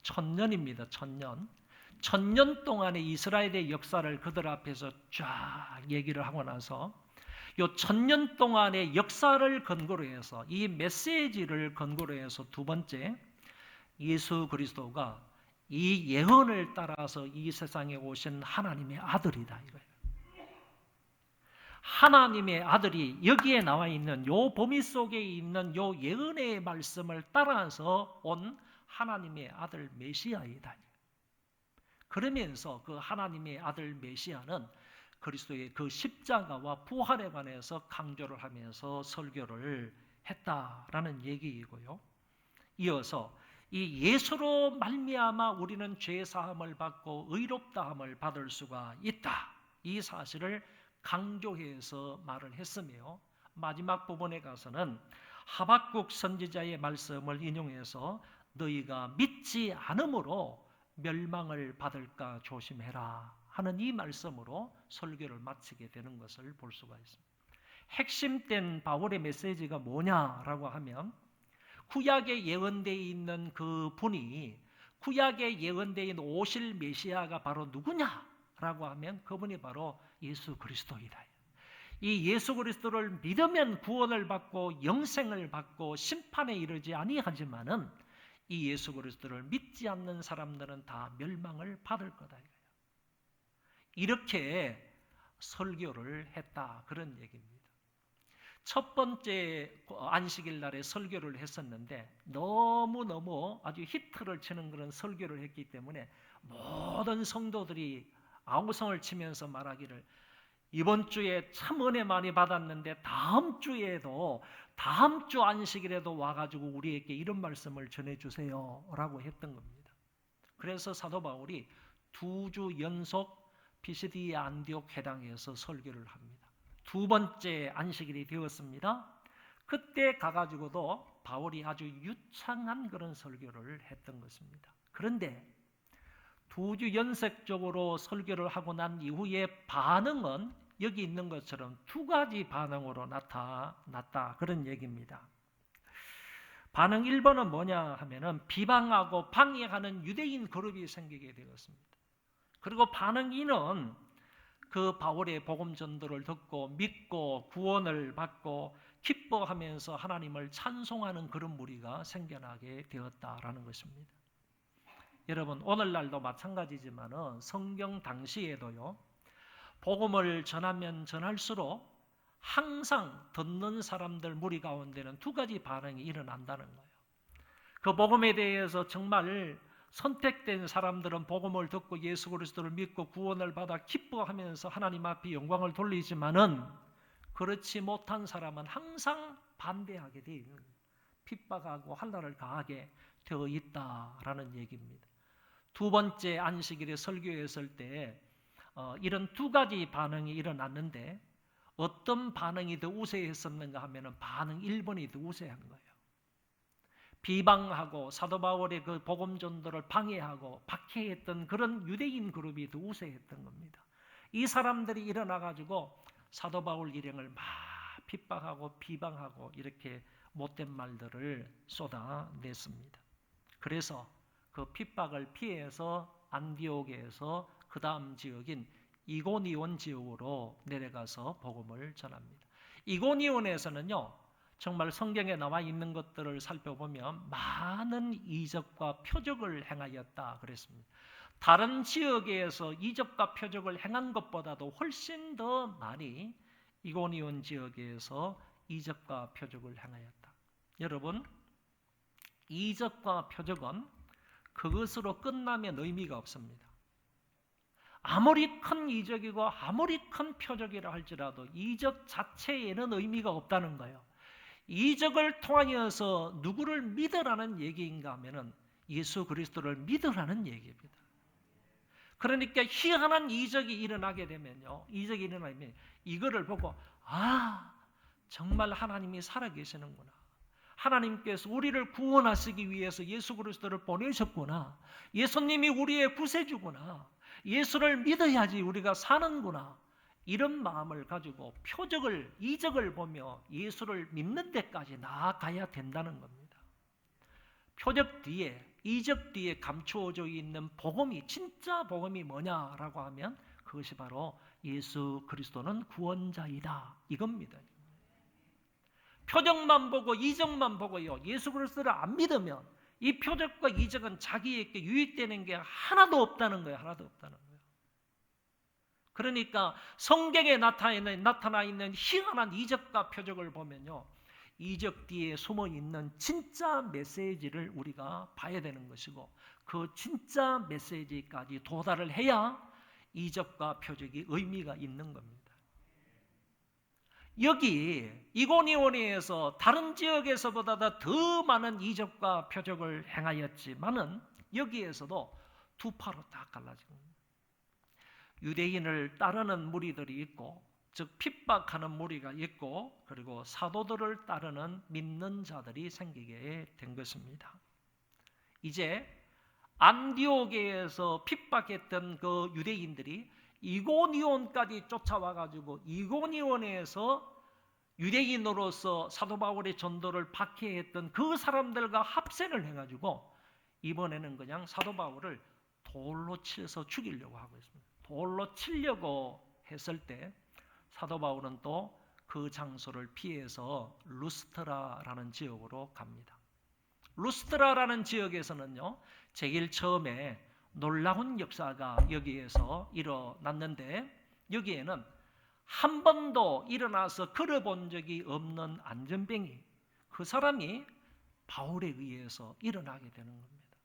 1000년입니다. 1000년. 1000년 동안의 이스라엘의 역사를 그들 앞에서 쫙 얘기를 하고 나서 요 1000년 동안의 역사를 근거로 해서 이 메시지를 근거로 해서 두 번째, 예수 그리스도가 이 예언을 따라서 이 세상에 오신 하나님의 아들이다 이거예요. 하나님의 아들이 여기에 나와 있는 요 범위 속에 있는 요 예언의 말씀을 따라서 온 하나님의 아들 메시아이다. 그러면서 그 하나님의 아들 메시아는 그리스도의 그 십자가와 부활에 관해서 강조를 하면서 설교를 했다라는 얘기이고요. 이어서 이 예수로 말미암아 우리는 죄 사함을 받고 의롭다함을 받을 수가 있다. 이 사실을 강조해서 말을 했으며 마지막 부분에 가서는 하박국 선지자의 말씀을 인용해서 너희가 믿지 않음으로 멸망을 받을까 조심해라 하는 이 말씀으로 설교를 마치게 되는 것을 볼 수가 있습니다. 핵심된 바울의 메시지가 뭐냐라고 하면 구약에 예언되어 있는 그 분이 구약에 예언되어 있는 오실 메시아가 바로 누구냐라고 하면 그분이 바로 예수 그리스도이다. 이 예수 그리스도를 믿으면 구원을 받고 영생을 받고 심판에 이르지 아니하지만은 이 예수 그리스도를 믿지 않는 사람들은 다 멸망을 받을 거다. 이렇게 설교를 했다 그런 얘기입니다. 첫 번째 안식일 날에 설교를 했었는데 너무너무 아주 히트를 치는 그런 설교를 했기 때문에 모든 성도들이 아우성을 치면서 말하기를 이번 주에 참 은혜 많이 받았는데 다음 주 안식일에도 와가지고 우리에게 이런 말씀을 전해주세요 라고 했던 겁니다. 그래서 사도 바울이 2주 연속 피시디 안디옥 회당에서 설교를 합니다. 두 번째 안식일이 되었습니다. 그때 가가지고도 바울이 아주 유창한 그런 설교를 했던 것입니다. 그런데 2주 연속적으로 설교를 하고 난 이후에 반응은 여기 있는 것처럼 두 가지 반응으로 나타났다 그런 얘기입니다. 반응 1번은 뭐냐 하면은 비방하고 방해하는 유대인 그룹이 생기게 되었습니다. 그리고 반응 2는 그 바울의 복음 전도를 듣고 믿고 구원을 받고 기뻐하면서 하나님을 찬송하는 그런 무리가 생겨나게 되었다라는 것입니다. 여러분 오늘날도 마찬가지지만은 성경 당시에도요 복음을 전하면 전할수록 항상 듣는 사람들 무리 가운데는 두 가지 반응이 일어난다는 거예요. 그 복음에 대해서 정말 선택된 사람들은 복음을 듣고 예수 그리스도를 믿고 구원을 받아 기뻐하면서 하나님 앞에 영광을 돌리지만은 그렇지 못한 사람은 항상 반대하게 되어 있는 핍박하고 한란을 가하게 되어 있다라는 얘기입니다. 두 번째 안식일에 설교했을 때 이런 두 가지 반응이 일어났는데 어떤 반응이 더 우세했었는가 하면은 반응 1번이 더 우세한 거예요. 비방하고 사도 바울의 그 복음 전도를 방해하고 박해했던 그런 유대인 그룹이 더 우세했던 겁니다. 이 사람들이 일어나 가지고 사도 바울 일행을 막 핍박하고 비방하고 이렇게 못된 말들을 쏟아냈습니다. 그래서 그 핍박을 피해서 안디옥에서 그 다음 지역인 이고니온 지역으로 내려가서 복음을 전합니다. 이고니온에서는요 정말 성경에 나와 있는 것들을 살펴보면 많은 이적과 표적을 행하였다 그랬습니다. 다른 지역에서 이적과 표적을 행한 것보다도 훨씬 더 많이 이고니온 지역에서 이적과 표적을 행하였다. 여러분 이적과 표적은 그것으로 끝나면 의미가 없습니다. 아무리 큰 이적이고 아무리 큰 표적이라 할지라도 이적 자체에는 의미가 없다는 거예요. 이적을 통하여서 누구를 믿으라는 얘기인가 하면은 예수 그리스도를 믿으라는 얘기입니다. 그러니까 희한한 이적이 일어나게 되면요. 이적이 일어나면 이거를 보고 정말 하나님이 살아계시는구나. 하나님께서 우리를 구원하시기 위해서 예수 그리스도를 보내셨구나. 예수님이 우리의 구세주구나. 예수를 믿어야지 우리가 사는구나. 이런 마음을 가지고 표적을, 이적을 보며 예수를 믿는 데까지 나아가야 된다는 겁니다. 표적 뒤에, 이적 뒤에 감추어져 있는 복음이, 진짜 복음이 뭐냐라고 하면 그것이 바로 예수 그리스도는 구원자이다 이겁니다. 표적만 보고 이적만 보고요, 예수 그리스도를 안 믿으면 이 표적과 이적은 자기에게 유익되는 게 하나도 없다는 거예요. 하나도 없다는 거예요. 그러니까 성경에 나타나 있는 희한한 이적과 표적을 보면요, 이적 뒤에 숨어 있는 진짜 메시지를 우리가 봐야 되는 것이고, 그 진짜 메시지까지 도달을 해야 이적과 표적이 의미가 있는 겁니다. 여기 이고니온에서 다른 지역에서보다 더 많은 이적과 표적을 행하였지만은 여기에서도 두 파로 딱 갈라진 겁니다. 유대인을 따르는 무리들이 있고, 즉 핍박하는 무리가 있고, 그리고 사도들을 따르는 믿는 자들이 생기게 된 것입니다. 이제 안디오게에서 핍박했던 그 유대인들이 이고니온까지 쫓아와가지고 이고니온에서 유대인으로서 사도 바울의 전도를 박해했던 그 사람들과 합세를 해가지고 이번에는 그냥 사도 바울을 돌로 치서 죽이려고 하고 있습니다. 돌로 치려고 했을 때 사도 바울은 또 그 장소를 피해서 루스트라라는 지역으로 갑니다. 루스트라라는 지역에서는요, 제일 처음에 놀라운 역사가 여기에서 일어났는데, 여기에는 한 번도 일어나서 걸어본 적이 없는 안전병이, 그 사람이 바울에 의해서 일어나게 되는 겁니다.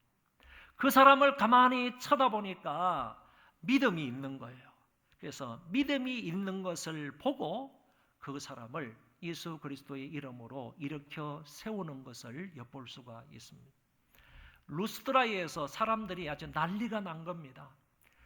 그 사람을 가만히 쳐다보니까 믿음이 있는 거예요. 그래서 믿음이 있는 것을 보고 그 사람을 예수 그리스도의 이름으로 일으켜 세우는 것을 엿볼 수가 있습니다. 루스드라에서 사람들이 아주 난리가 난 겁니다.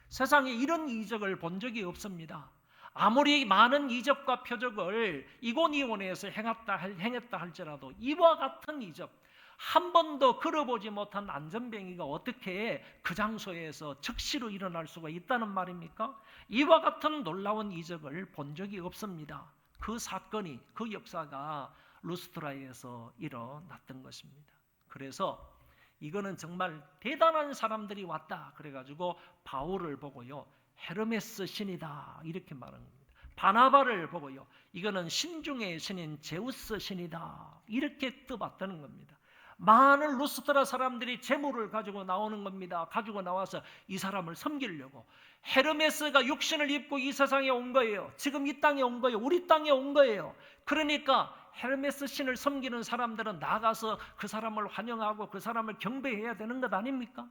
세상에 이런 이적을 본 적이 없습니다. 아무리 많은 이적과 표적을 이고니온에서 행했다 할지라도 이와 같은 이적, 한 번도 걸어보지 못한 안전뱅이가 어떻게 그 장소에서 즉시로 일어날 수가 있다는 말입니까? 이와 같은 놀라운 이적을 본 적이 없습니다. 그 사건이, 그 역사가 루스드라에서 일어났던 것입니다. 그래서 이거는 정말 대단한 사람들이 왔다 그래가지고 바울을 보고요, 헤르메스 신이다 이렇게 말한 겁니다. 바나바를 보고요, 이거는 신중의 신인 제우스 신이다 이렇게 떠봤다는 겁니다. 많은 루스드라 사람들이 재물을 가지고 나오는 겁니다. 가지고 나와서 이 사람을 섬기려고. 헤르메스가 육신을 입고 이 세상에 온 거예요. 지금 이 땅에 온 거예요. 우리 땅에 온 거예요. 그러니까 헤르메스 신을 섬기는 사람들은 나가서 그 사람을 환영하고 그 사람을 경배해야 되는 것 아닙니까?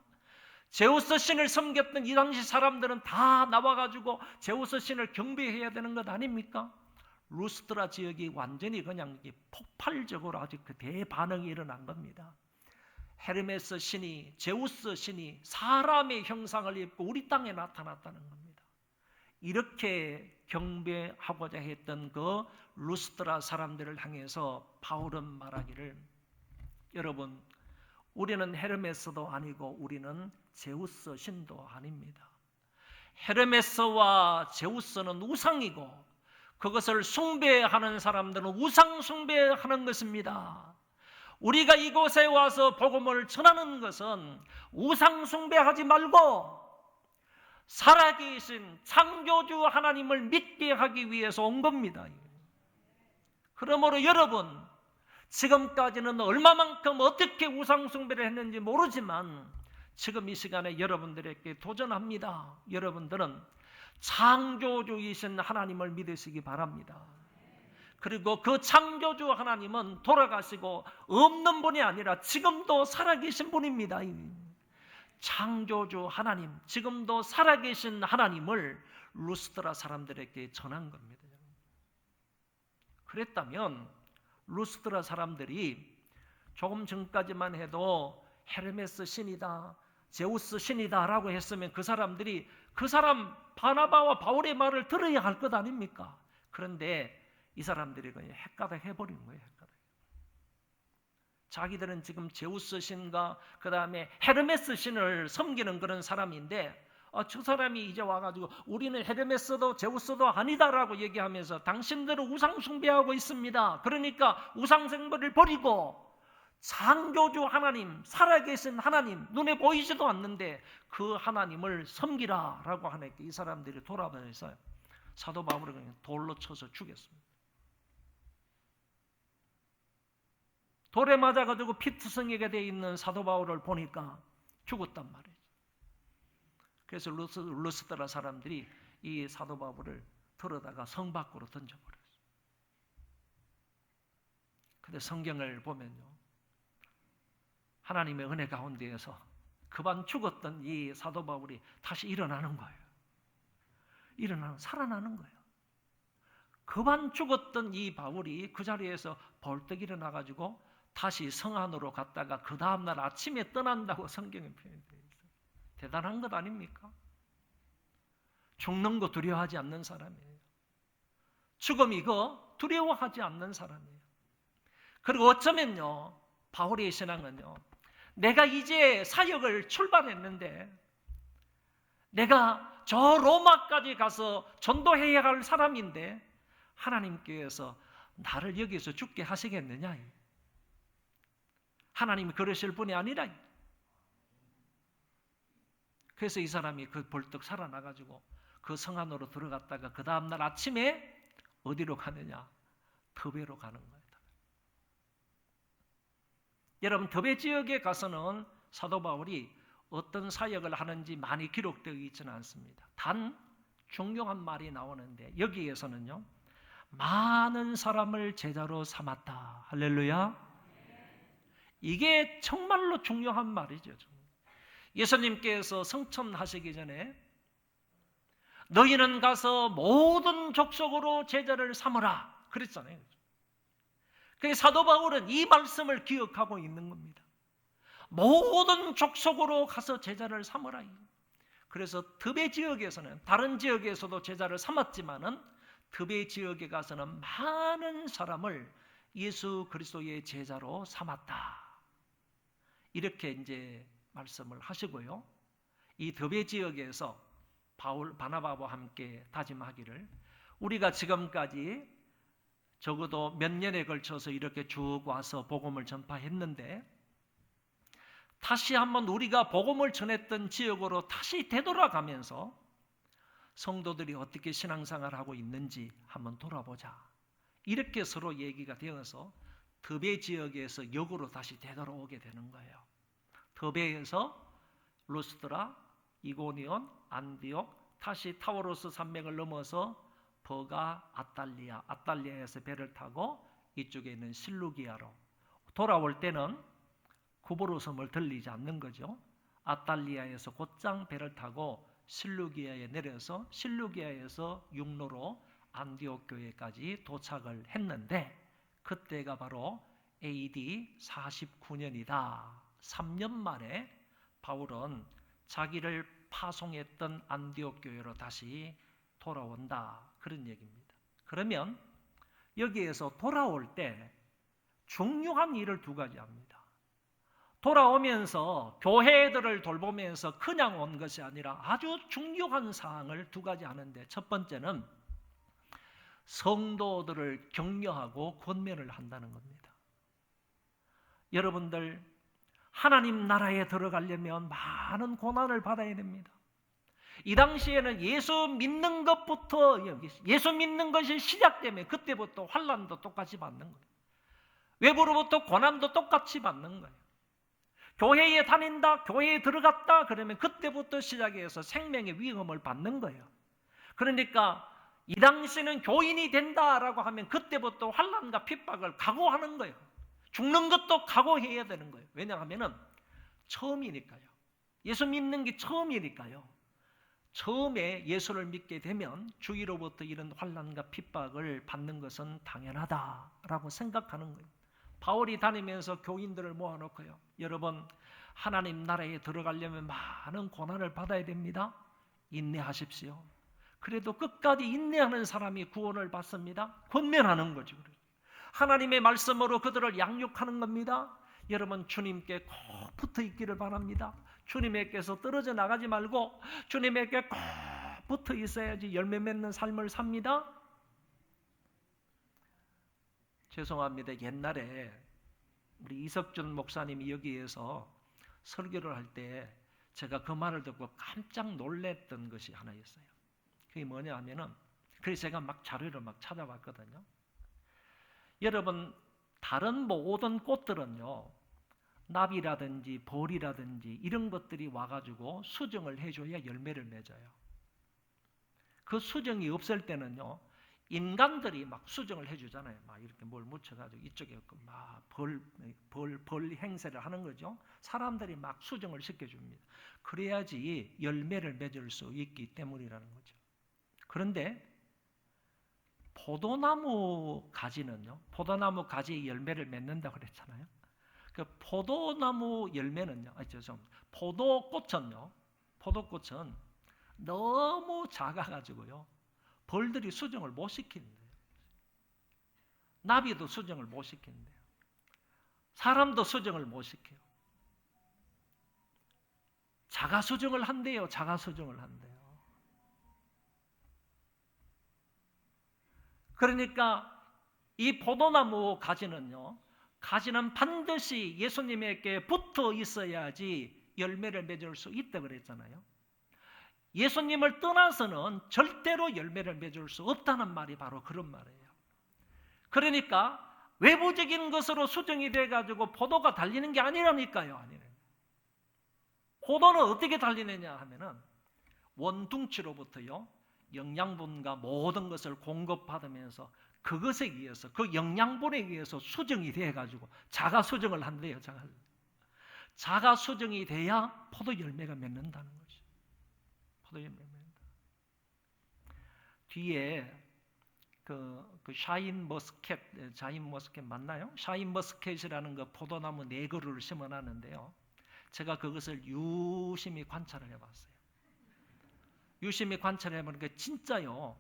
제우스 신을 섬겼던 이 당시 사람들은 다 나와가지고 제우스 신을 경배해야 되는 것 아닙니까? 루스드라 지역이 완전히 그냥 폭발적으로 아주 그 대반응이 일어난 겁니다. 헤르메스 신이, 제우스 신이 사람의 형상을 입고 우리 땅에 나타났다는 겁니다. 이렇게 경배하고자 했던 그 루스드라 사람들을 향해서 바울은 말하기를, 여러분, 우리는 헤르메스도 아니고 우리는 제우스 신도 아닙니다. 헤르메스와 제우스는 우상이고 그것을 숭배하는 사람들은 우상 숭배하는 것입니다. 우리가 이곳에 와서 복음을 전하는 것은 우상 숭배하지 말고 살아계신 창조주 하나님을 믿게 하기 위해서 온 겁니다. 그러므로 여러분, 지금까지는 얼마만큼 어떻게 우상 숭배를 했는지 모르지만 지금 이 시간에 여러분들에게 도전합니다. 여러분들은 창조주이신 하나님을 믿으시기 바랍니다. 그리고 그 창조주 하나님은 돌아가시고 없는 분이 아니라 지금도 살아계신 분입니다. 창조주 하나님, 지금도 살아계신 하나님을 루스드라 사람들에게 전한 겁니다. 그랬다면 루스드라 사람들이 조금 전까지만 해도 헤르메스 신이다, 제우스 신이다 라고 했으면 그 사람들이 그 사람 바나바와 바울의 말을 들어야 할 것 아닙니까? 그런데 이 사람들이 그냥 헷가닥 해버린 거예요. 헷가닥. 자기들은 지금 제우스 신과 그 다음에 헤르메스 신을 섬기는 그런 사람인데 저 사람이 이제 와가지고 우리는 헤르메스도 제우스도 아니다라고 얘기하면서 당신들은 우상 숭배하고 있습니다. 그러니까 우상 숭배를 버리고 창조주 하나님, 살아계신 하나님, 눈에 보이지도 않는데 그 하나님을 섬기라 라고 하니까 이 사람들이 돌아보면서 사도 바울을 그냥 돌로 쳐서 죽였습니다. 돌에 맞아가지고 피투성이가 되어 있는 사도 바울을 보니까 죽었단 말이에요. 그래서 루스드라 사람들이 이 사도 바울을 들어다가 성 밖으로 던져버렸어요. 근데 성경을 보면요, 하나님의 은혜 가운데에서 그만 죽었던 이 사도 바울이 다시 일어나는 거예요. 살아나는 거예요. 그만 죽었던 이 바울이 그 자리에서 벌떡 일어나가지고 다시 성 안으로 갔다가 그 다음날 아침에 떠난다고 성경에 표현되어 있어요. 대단한 것 아닙니까? 죽는 거 두려워하지 않는 사람이에요. 죽음 이거 두려워하지 않는 사람이에요. 그리고 어쩌면요, 바울의 신앙은요, 내가 이제 사역을 출발했는데 내가 저 로마까지 가서 전도해야 할 사람인데 하나님께서 나를 여기서 죽게 하시겠느냐? 하나님이 그러실 분이 아니라. 그래서 이 사람이 그 벌떡 살아나가지고 그 성 안으로 들어갔다가 그 다음날 아침에 어디로 가느냐? 더베로 가는 거예요. 여러분, 더베 지역에 가서는 사도 바울이 어떤 사역을 하는지 많이 기록되어 있지는 않습니다. 단 중요한 말이 나오는데 여기에서는요, 많은 사람을 제자로 삼았다. 할렐루야. 이게 정말로 중요한 말이죠. 예수님께서 성천하시기 전에 너희는 가서 모든 족속으로 제자를 삼으라 그랬잖아요. 그래서 사도 바울은 이 말씀을 기억하고 있는 겁니다. 모든 족속으로 가서 제자를 삼으라. 그래서 드베 지역에서는, 다른 지역에서도 제자를 삼았지만은 드베 지역에 가서는 많은 사람을 예수 그리스도의 제자로 삼았다. 이렇게 이제 말씀을 하시고요. 이 드베 지역에서 바울, 바나바와 함께 다짐하기를, 우리가 지금까지 적어도 몇 년에 걸쳐서 이렇게 쭉 와서 복음을 전파했는데 다시 한번 우리가 복음을 전했던 지역으로 다시 되돌아가면서 성도들이 어떻게 신앙생활을 하고 있는지 한번 돌아보자. 이렇게 서로 얘기가 되어서 더베 지역에서 역으로 다시 되돌아오게 되는 거예요. 더베에서 루스드라, 이고니온, 안디옥, 다시 타우로스 산맥을 넘어서 버가, 아탈리아에서 배를 타고 이쪽에 있는 실루기아로 돌아올 때는 구부로 섬을 들리지 않는 거죠. 아탈리아에서 곧장 배를 타고 실루기아에 내려서 실루기아에서 육로로 안디옥 교회까지 도착을 했는데 그때가 바로 AD 49년이다. 3년 만에 바울은 자기를 파송했던 안디옥 교회로 다시 돌아온다. 그런 얘기입니다. 그러면 여기에서 돌아올 때 중요한 일을 두 가지 합니다. 돌아오면서 교회들을 돌보면서 그냥 온 것이 아니라 아주 중요한 사항을 두 가지 하는데, 첫 번째는 성도들을 격려하고 권면을 한다는 겁니다. 여러분들, 하나님 나라에 들어가려면 많은 고난을 받아야 됩니다. 이 당시에는 예수 믿는 것부터, 예수 믿는 것이 시작되면 그때부터 환난도 똑같이 받는 거예요. 외부로부터 고난도 똑같이 받는 거예요. 교회에 다닌다, 교회에 들어갔다 그러면 그때부터 시작해서 생명의 위험을 받는 거예요. 그러니까 이 당시는 교인이 된다라고 하면 그때부터 환난과 핍박을 각오하는 거예요. 죽는 것도 각오해야 되는 거예요. 왜냐하면 처음이니까요. 예수 믿는 게 처음이니까요. 처음에 예수를 믿게 되면 주위로부터 이런 환난과 핍박을 받는 것은 당연하다라고 생각하는 거예요. 바울이 다니면서 교인들을 모아놓고요. 여러분, 하나님 나라에 들어가려면 많은 고난을 받아야 됩니다. 인내하십시오. 그래도 끝까지 인내하는 사람이 구원을 받습니다. 권면하는 거죠. 하나님의 말씀으로 그들을 양육하는 겁니다. 여러분, 주님께 꼭 붙어 있기를 바랍니다. 주님에게서 떨어져 나가지 말고 주님에게 꼭 붙어 있어야지 열매 맺는 삶을 삽니다. 죄송합니다. 옛날에 우리 이석준 목사님이 여기에서 설교를 할 때 제가 그 말을 듣고 깜짝 놀랐던 것이 하나 있어요. 그게 뭐냐 하면은, 그래서 제가 막 자료를 막 찾아봤거든요. 여러분, 다른 모든 꽃들은요, 나비라든지 벌이라든지 이런 것들이 와가지고 수정을 해줘야 열매를 맺어요. 그 수정이 없을 때는요, 인간들이 막 수정을 해주잖아요. 막 이렇게 뭘 묻혀가지고 이쪽에 막 벌 행세를 하는 거죠. 사람들이 막 수정을 시켜줍니다. 그래야지 열매를 맺을 수 있기 때문이라는 거죠. 그런데 포도나무 가지는요, 포도나무 가지에 열매를 맺는다 그랬잖아요. 그 포도나무 열매는요, 포도꽃은요, 포도꽃은 너무 작아가지고요, 벌들이 수정을 못 시킨대요. 나비도 수정을 못 시킨대요. 사람도 수정을 못 시켜요. 자가 수정을 한대요. 자가 수정을 한대요. 그러니까 이 포도나무 가지는요, 가지는 반드시 예수님에게 붙어 있어야지 열매를 맺을 수 있다 그랬잖아요. 예수님을 떠나서는 절대로 열매를 맺을 수 없다는 말이 바로 그런 말이에요. 그러니까 외부적인 것으로 수정이 돼가지고 포도가 달리는 게 아니라니까요. 포도는 어떻게 달리느냐 하면은 원둥치로부터요, 영양분과 모든 것을 공급받으면서 그것에 의해서, 그 영양분에 의해서 수정이 돼가지고 자가 수정을 한대요. 자가 수정이 돼야 포도 열매가 맺는다는 거죠. 포도 열매가 맺는다. 뒤에 그 샤인 머스켓 맞나요? 샤인 머스켓이라는 그 포도나무 4그루를 심어놨는데요. 제가 그것을 유심히 관찰을 해봤어요. 유심히 관찰을 해보니까 진짜요,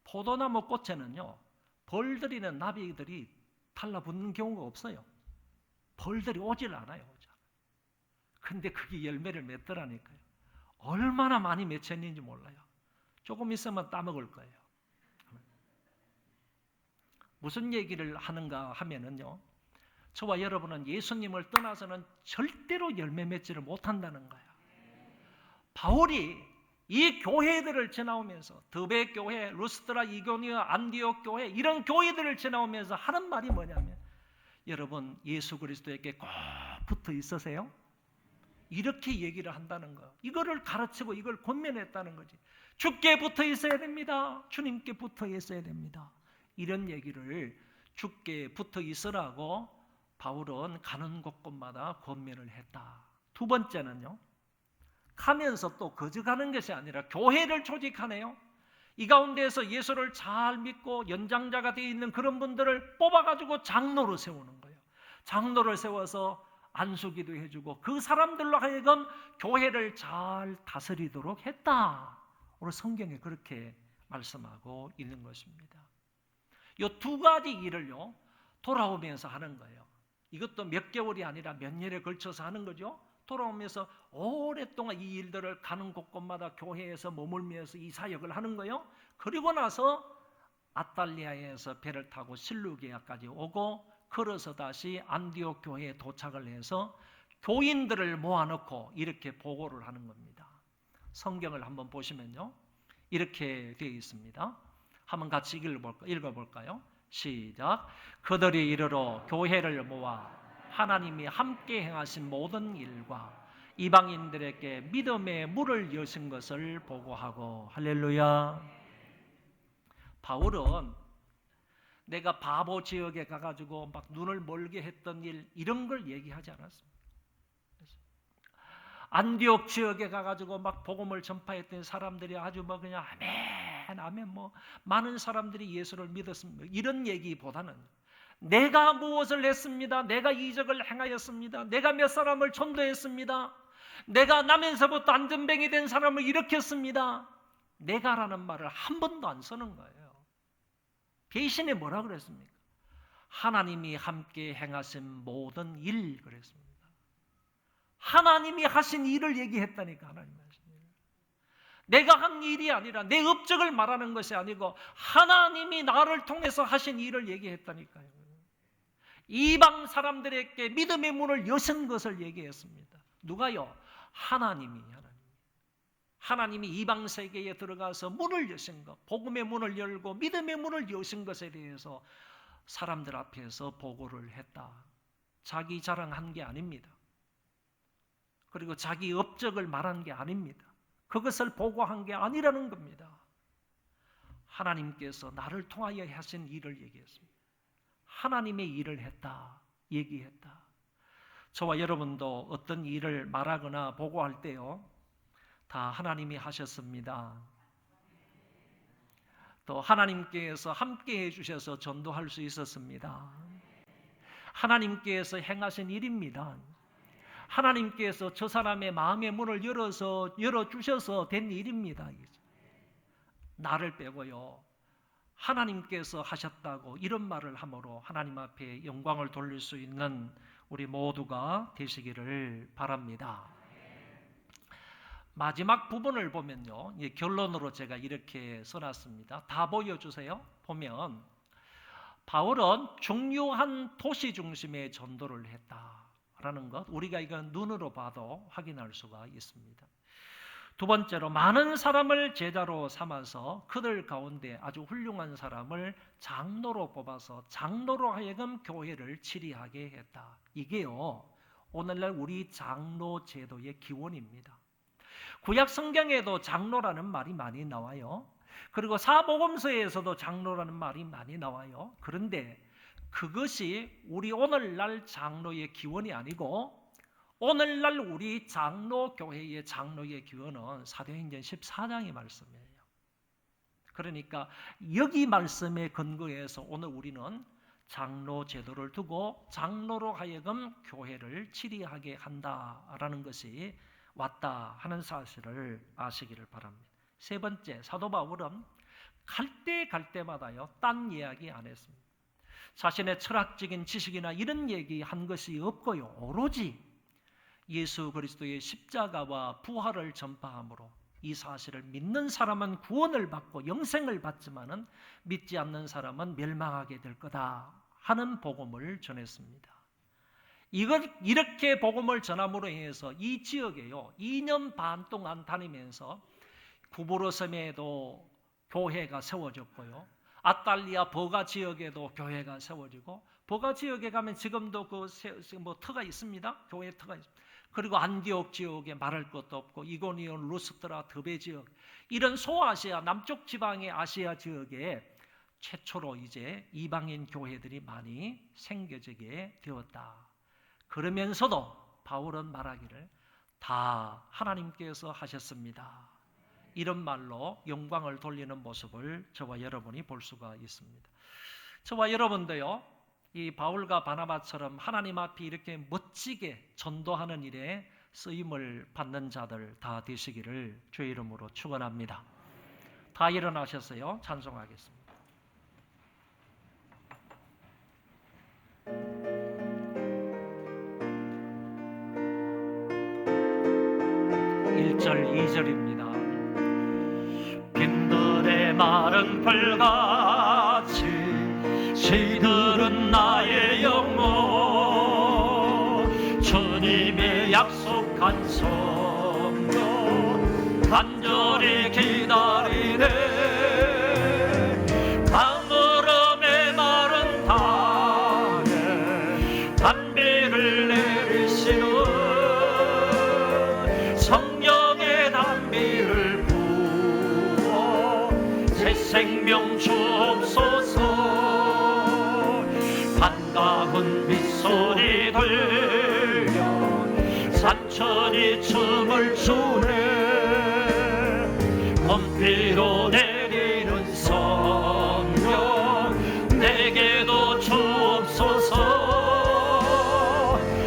포도나무 꽃에는요, 벌들이나 나비들이 달라붙는 경우가 없어요. 벌들이 오질 않아요. 근데 그게 열매를 맺더라니까요. 얼마나 많이 맺혔는지 몰라요. 조금 있으면 따먹을 거예요. 무슨 얘기를 하는가 하면은요, 저와 여러분은 예수님을 떠나서는 절대로 열매 맺지를 못한다는 거예요. 바울이 이 교회들을 지나오면서, 드베 교회, 루스드라, 이고니오, 안디옥 교회, 이런 교회들을 지나오면서 하는 말이 뭐냐면, 여러분 예수 그리스도에게 꼭 붙어 있으세요? 이렇게 얘기를 한다는 거예요. 이거를 가르치고 이걸 권면했다는 거지. 주께 붙어 있어야 됩니다. 주님께 붙어 있어야 됩니다. 이런 얘기를 주께 붙어 있으라고 바울은 가는 곳곳마다 권면을 했다. 두 번째는요, 가면서 또 거저가는 것이 아니라 교회를 조직하네요. 이 가운데에서 예수를 잘 믿고 연장자가 되어 있는 그런 분들을 뽑아가지고 장로로 세우는 거예요. 장로를 세워서 안수기도 해주고 그 사람들로 하여금 교회를 잘 다스리도록 했다. 오늘 성경에 그렇게 말씀하고 있는 것입니다. 이 두 가지 일을요, 돌아오면서 하는 거예요. 이것도 몇 개월이 아니라 몇 년에 걸쳐서 하는 거죠. 돌아오면서 오랫동안 이 일들을 가는 곳곳마다 교회에서 머물면서 이 사역을 하는 거예요. 그리고 나서 아탈리아에서 배를 타고 실루기아까지 오고 걸어서 다시 안디옥 교회에 도착을 해서 교인들을 모아놓고 이렇게 보고를 하는 겁니다. 성경을 한번 보시면요, 이렇게 되어 있습니다. 한번 같이 읽어볼까요? 시작. 그들이 이르러 교회를 모아 하나님이 함께 행하신 모든 일과 이방인들에게 믿음의 문을 여신 것을 보고하고. 할렐루야. 바울은 내가 바보 지역에 가가지고 막 눈을 멀게 했던 일, 이런 걸 얘기하지 않았습니다. 안디옥 지역에 가가지고 막 복음을 전파했던 사람들이 아주 뭐 그냥 아멘 뭐 많은 사람들이 예수를 믿었습니다. 이런 얘기보다는 내가 무엇을 했습니다. 내가 이적을 행하였습니다. 내가 몇 사람을 전도했습니다. 내가 나면서부터 안전뱅이 된 사람을 일으켰습니다. 내가라는 말을 한 번도 안 쓰는 거예요. 배신에 뭐라 그랬습니까? 하나님이 함께 행하신 모든 일 그랬습니다. 하나님이 하신 일을 얘기했다니까. 하나님이 하신 일. 내가 한 일이 아니라 내 업적을 말하는 것이 아니고 하나님이 나를 통해서 하신 일을 얘기했다니까요. 이방 사람들에게 믿음의 문을 여신 것을 얘기했습니다. 누가요? 하나님이 이방 세계에 들어가서 문을 여신 것, 복음의 문을 열고 믿음의 문을 여신 것에 대해서 사람들 앞에서 보고를 했다. 자기 자랑한 게 아닙니다. 그리고 자기 업적을 말한 게 아닙니다. 그것을 보고한 게 아니라는 겁니다. 하나님께서 나를 통하여 하신 일을 얘기했습니다. 하나님의 일을 했다, 얘기했다. 저와 여러분도 어떤 일을 말하거나 보고할 때요, 다 하나님이 하셨습니다. 또 하나님께서 함께 해주셔서 전도할 수 있었습니다. 하나님께서 행하신 일입니다. 하나님께서 저 사람의 마음의 문을 열어주셔서 된 일입니다. 나를 빼고요, 하나님께서 하셨다고 이런 말을 함으로 하나님 앞에 영광을 돌릴 수 있는 우리 모두가 되시기를 바랍니다. 마지막 부분을 보면요, 결론으로 제가 이렇게 써놨습니다. 다 보여주세요. 보면 바울은 중요한 도시 중심의 전도를 했다라는 것, 우리가 이건 눈으로 봐도 확인할 수가 있습니다. 두 번째로 많은 사람을 제자로 삼아서 그들 가운데 아주 훌륭한 사람을 장로로 뽑아서 장로로 하여금 교회를 치리하게 했다. 이게요, 오늘날 우리 장로 제도의 기원입니다. 구약 성경에도 장로라는 말이 많이 나와요. 그리고 사복음서에서도 장로라는 말이 많이 나와요. 그런데 그것이 우리 오늘날 장로의 기원이 아니고, 오늘날 우리 장로교회의 장로의 기원은 사도행전 14장의 말씀이에요. 그러니까 여기 말씀에 근거해서 오늘 우리는 장로 제도를 두고 장로로 하여금 교회를 치리하게 한다라는 것이 왔다 하는 사실을 아시기를 바랍니다. 세 번째, 사도 바울은 갈 때마다요, 딴 이야기 안 했습니다. 자신의 철학적인 지식이나 이런 얘기한 것이 없고요, 오로지 예수 그리스도의 십자가와 부활을 전파함으로 이 사실을 믿는 사람은 구원을 받고 영생을 받지만은 믿지 않는 사람은 멸망하게 될 거다 하는 복음을 전했습니다. 이렇게 복음을 전함으로 인해서 이 지역에요, 2년 반 동안 다니면서 구부로 섬에도 교회가 세워졌고요, 아탈리아 버가 지역에도 교회가 세워지고, 버가 지역에 가면 지금도 터가 있습니다. 교회 터가 있습니다. 그리고 안디옥 지역에 말할 것도 없고, 이고니온, 루스트라, 드베 지역, 이런 소아시아 남쪽 지방의 아시아 지역에 최초로 이제 이방인 교회들이 많이 생겨지게 되었다. 그러면서도 바울은 말하기를 다 하나님께서 하셨습니다. 이런 말로 영광을 돌리는 모습을 저와 여러분이 볼 수가 있습니다. 저와 여러분도요, 이 바울과 바나바처럼 하나님 앞에 이렇게 멋지게 전도하는 일에 쓰임을 받는 자들 다 되시기를 주의 이름으로 축원합니다. 다 일어나셨어요. 찬송하겠습니다. 1절 2절입니다. 빈들의 마른 풀같이 시들은 나의 영혼, 주님의 약속한 성도 간절히 기다리네. 강물음의 마른 땅에 단비를 내리시는 성령의 단비를 부어 새 생명 주옵소서. 반가운 빗소리 들려 산천이 춤을 추네. 봄비로 내리는 성령 내게도 주옵소서.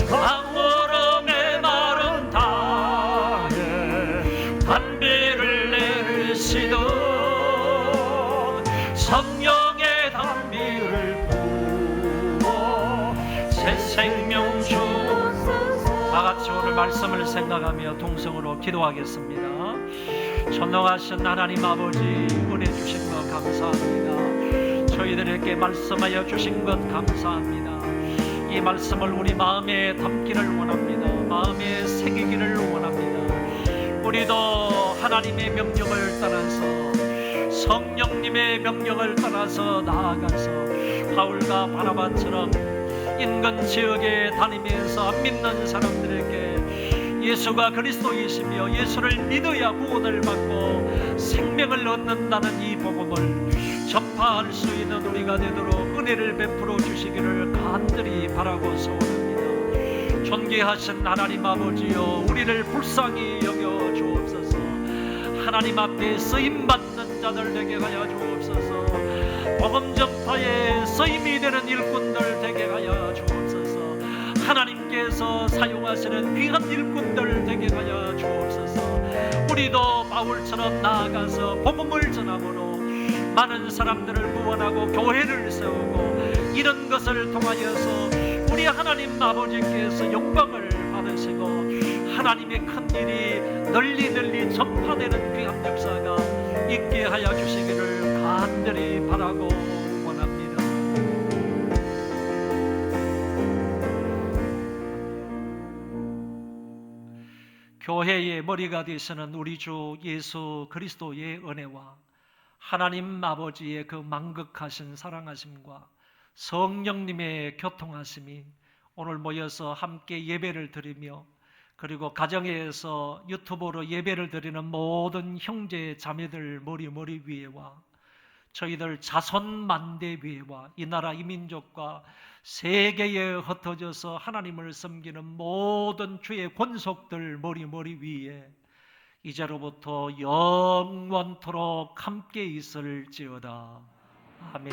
강물음의 마른 땅에 단비를 내리시던 성령의 단비를 부어 새 생명 주옵소서. 다같이 오늘 말씀을 생각하며 동성으로 기도하겠습니다. 전능하신 하나님 아버지, 은혜 주신 것 감사합니다. 저희들에게 말씀하여 주신 것 감사합니다. 이 말씀을 우리 마음에 담기를 원합니다. 마음에 새기기를 원합니다. 우리도 하나님의 명령을 따라서, 성령님의 명령을 따라서 나아가서 바울과 바나바처럼 인근 지역에 다니면서 안 믿는 사람들에게 예수가 그리스도이시며 예수를 믿어야 구원을 받고 생명을 얻는다는 이 복음을 전파할 수 있는 우리가 되도록 은혜를 베풀어 주시기를 간절히 바라고 소원합니다. 존귀하신 하나님 아버지여, 우리를 불쌍히 여겨 주옵소서. 하나님 앞에 쓰임받는 자들 되게 하여 주옵소서. 복음 전파에 쓰임이 되는 일꾼들 되게 하여 주옵소서. 하나님께서 사용하시는 귀한 일꾼들 되게 하여 주옵소서. 우리도 바울처럼 나아가서 복음을 전함으로 많은 사람들을 구원하고 교회를 세우고, 이런 것을 통하여서 우리 하나님 아버지께서 영광을 받으시고 하나님의 큰 일이 널리 전파되는 귀한 역사가 있게 하여 주시기를 간절히 바라고 원합니다. 교회의 머리가 되시는 우리 주 예수 그리스도의 은혜와 하나님 아버지의 그 만극하신 사랑하심과 성령님의 교통하심이 오늘 모여서 함께 예배를 드리며, 그리고 가정에서 유튜브로 예배를 드리는 모든 형제 자매들 머리 위에와 저희들 자손 만대 위에와 이 나라 이 민족과 세계에 흩어져서 하나님을 섬기는 모든 주의 권속들 머리 위에 이제로부터 영원토록 함께 있을지어다. 아멘.